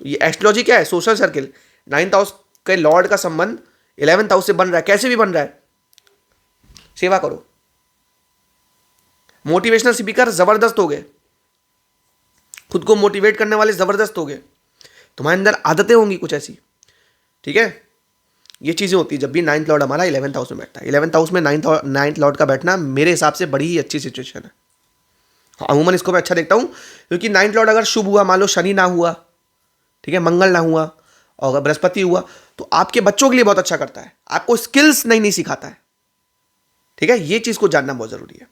तो ये एस्ट्रोलॉजी क्या है? Social circle. 9th हाउस के लॉर्ड का संबंध 11th हाउस से बन रहा है, कैसे भी बन रहा है, सेवा करो। मोटिवेशनल स्पीकर जबरदस्त हो गए, खुद को मोटिवेट करने वाले जबरदस्त हो गए। तुम्हारे अंदर आदतें होंगी कुछ ऐसी, ठीक है। ये चीज़ें होती है जब भी 9th लॉर्ड हमारा 11th हाउस में बैठता है। 11th हाउस में 9th लॉर्ड का बैठना मेरे हिसाब से बड़ी ही अच्छी सिचुएशन है। अमूमन इसको मैं अच्छा देखता हूँ, क्योंकि 9th लॉर्ड अगर शुभ हुआ, मान लो शनि ना हुआ, ठीक है, मंगल ना हुआ, और अगर बृहस्पति हुआ, तो आपके बच्चों के लिए बहुत अच्छा करता है, आपको स्किल्स नई नई सिखाता है, ठीक है। ये चीज़ को जानना बहुत जरूरी है,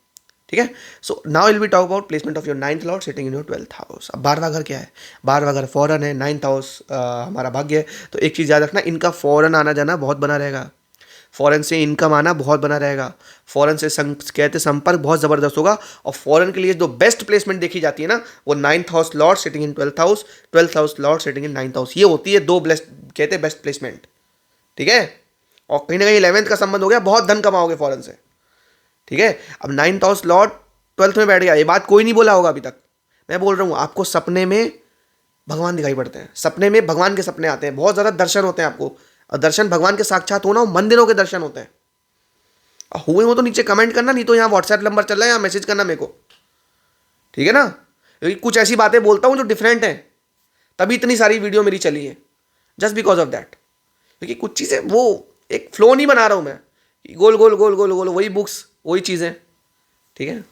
ठीक है। So now will be talk about placement of your 9th lord sitting in your 12th house. अब 12वां घर क्या है? 12वां घर फॉरेन है, 9th हाउस हमारा भाग्य है। तो एक चीज़ याद रखना, इनका फॉरेन आना जाना बहुत बना रहेगा, फॉरेन से इनकम आना बहुत बना रहेगा, फॉरेन से कहते संपर्क बहुत ज़बरदस्त होगा। और फॉरेन के लिए जो बेस्ट प्लेसमेंट देखी जाती है ना, वो 9th हाउस लॉर्ड सिटिंग इन 12th house, 12th house Lord sitting इन 9th हाउस। ये होती है दो कहते हैं बेस्ट प्लेसमेंट, ठीक है। और कहीं ना कहीं 11th का संबंध हो गया, बहुत धन कमाओगे फॉरेन से, ठीक है। अब 9th हाउस लॉर्ड 12th में बैठ गया, ये बात कोई नहीं बोला होगा अभी तक, मैं बोल रहा हूँ। आपको सपने में भगवान दिखाई पड़ते हैं, सपने में भगवान के सपने आते हैं, बहुत ज़्यादा दर्शन होते हैं आपको। और दर्शन भगवान के साक्षात होना, मंदिरों के दर्शन होते हैं। और हुए हो तो नीचे कमेंट करना, नहीं तो यहाँ व्हाट्सएप नंबर चल रहा है, यहाँ मैसेज करना मेरे को, ठीक है ना। क्योंकि कुछ ऐसी बातें बोलता हूँ जो डिफरेंट हैं, तभी इतनी सारी वीडियो मेरी चली है, जस्ट बिकॉज ऑफ दैट। क्योंकि कुछ चीज़ें वो एक फ्लो नहीं बना रहा हूँ मैं, गोल गोल गोल गोल गोल वही बुक्स वही चीज़ें, ठीक है।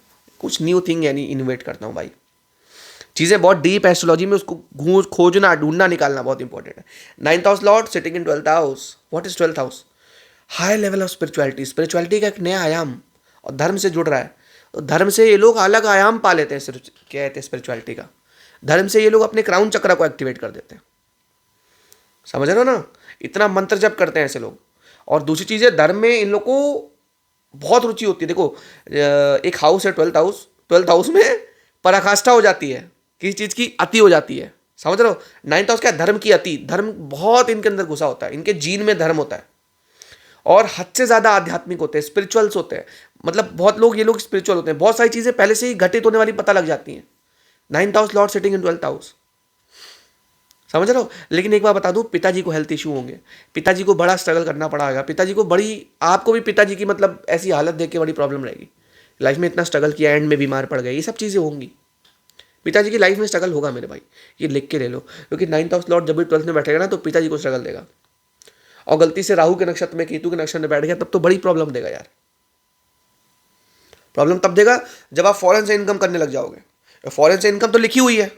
कुछ न्यू थिंग यानी इन्वेट करता हूँ भाई। चीज़ें बहुत डीप एस्ट्रोलॉजी में, उसको खोजना, ढूंढना, निकालना बहुत इंपॉर्टेंट है। 9th house Lord sitting in 12th house. What is 12th house? High level of spirituality, spirituality का एक नया आयाम, और धर्म से जुड़ रहा है। तो धर्म से ये लोग अलग आयाम पा लेते हैं, क्या कहते हैं स्पिरिचुअलिटी का। धर्म से ये लोग अपने क्राउन चक्र को एक्टिवेट कर देते हैं, समझ रहे हो ना। इतना मंत्र जप करते हैं ऐसे लोग। और दूसरी चीज़ है, धर्म में इन लोग को बहुत रुचि होती है। देखो एक हाउस है 12th हाउस, 12th हाउस में पराकाष्ठा हो जाती है, किसी चीज़ की अति हो जाती है, समझ रहे हो। 9th हाउस क्या है? धर्म की अति, धर्म बहुत इनके अंदर घुसा होता है, इनके जीन में धर्म होता है, और हद से ज़्यादा आध्यात्मिक होते हैं, स्पिरिचुअल्स होते हैं। मतलब बहुत लोग, ये लोग स्पिरिचुअल होते हैं, बहुत सारी चीज़ें पहले से ही घटित होने वाली पता लग जाती हैं। 9th हाउस लॉर्ड सिटिंग इन 12th हाउस, समझ रहे हो। लेकिन एक बार बता दूं, पिताजी को हेल्थ इशू होंगे, पिताजी को बड़ा स्ट्रगल करना पड़ेगा, पिताजी को बड़ी, आपको भी पिताजी की मतलब ऐसी हालत देख के बड़ी प्रॉब्लम रहेगी। लाइफ में इतना स्ट्रगल किया, एंड में बीमार पड़ गए, ये सब चीज़ें होंगी। पिताजी की लाइफ में स्ट्रगल होगा मेरे भाई, ये लिख के ले लो। क्योंकि 9th हाउस लॉर्ड जब भी 12th में बैठेगा ना, तो पिताजी को स्ट्रगल देगा। और गलती से राहु के नक्षत्र में, केतु के नक्षत्र में बैठ गया, तब तो बड़ी प्रॉब्लम देगा यार। प्रॉब्लम तब देगा जब आप फॉरेन से इनकम करने लग जाओगे। फॉरेन से इनकम तो लिखी हुई है,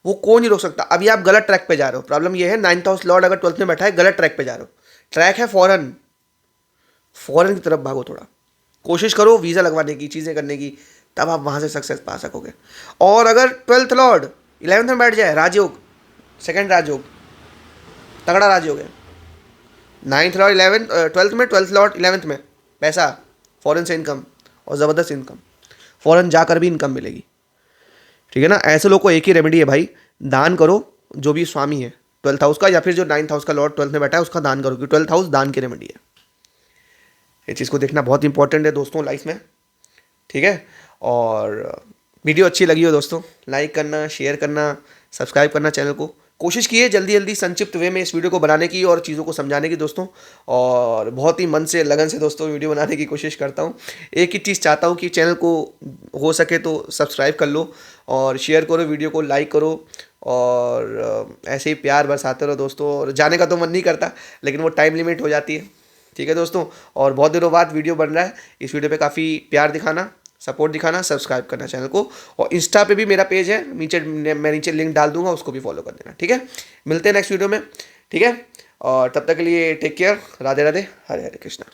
वो कोई नहीं रोक सकता। अभी आप गलत ट्रैक पे जा रहे हो। प्रॉब्लम ये है, 9th हाउस लॉर्ड अगर 12th में बैठा है, गलत ट्रैक पे जा रहे हो। ट्रैक है फॉरेन, फॉरेन की तरफ भागो, थोड़ा कोशिश करो वीज़ा लगवाने की, चीज़ें करने की, तब आप वहाँ से सक्सेस पा सकोगे। और अगर 12th लॉर्ड 11th में बैठ जाए, राजयोग, सेकेंड राजयोग, तगड़ा राजयोग है। 9th लॉर्ड 12th में, 12th लॉर्ड 11th में, पैसा, फॉरेन से इनकम, और ज़बरदस्त इनकम, फॉरेन जाकर भी इनकम मिलेगी, ठीक है ना। ऐसे लोग को एक ही रेमेडी है भाई, दान करो। जो भी स्वामी है 12th हाउस का, या फिर जो 9th हाउस का लॉर्ड 12th में बैठा है, उसका दान करो, क्योंकि 12th हाउस दान की रेमेडी है। ये चीज़ को देखना बहुत इंपॉर्टेंट है दोस्तों लाइफ में, ठीक है। और वीडियो अच्छी लगी हो दोस्तों, लाइक करना, शेयर करना, सब्सक्राइब करना चैनल को। कोशिश कीजिए जल्दी जल्दी संक्षिप्त वे में इस वीडियो को बनाने की और चीज़ों को समझाने की दोस्तों। और बहुत ही मन से, लगन से दोस्तों वीडियो बनाने की कोशिश करता हूँ। एक ही चीज़ चाहता हूँ कि चैनल को हो सके तो सब्सक्राइब कर लो, और शेयर करो, वीडियो को लाइक करो, और ऐसे ही प्यार बरसाते रहो दोस्तों। और जाने का तो मन नहीं करता, लेकिन वो टाइम लिमिट हो जाती है, ठीक है दोस्तों। और बहुत दिनों बाद वीडियो बन रहा है, इस वीडियो पे काफ़ी प्यार दिखाना, सपोर्ट दिखाना, सब्सक्राइब करना चैनल को। और इंस्टा पे भी मेरा पेज है, मैं नीचे लिंक डाल दूंगा, उसको भी फॉलो कर देना, ठीक है। मिलते हैं नेक्स्ट वीडियो में, ठीक है। और तब तक के लिए टेक केयर, राधे राधे, हरे हरे कृष्णा।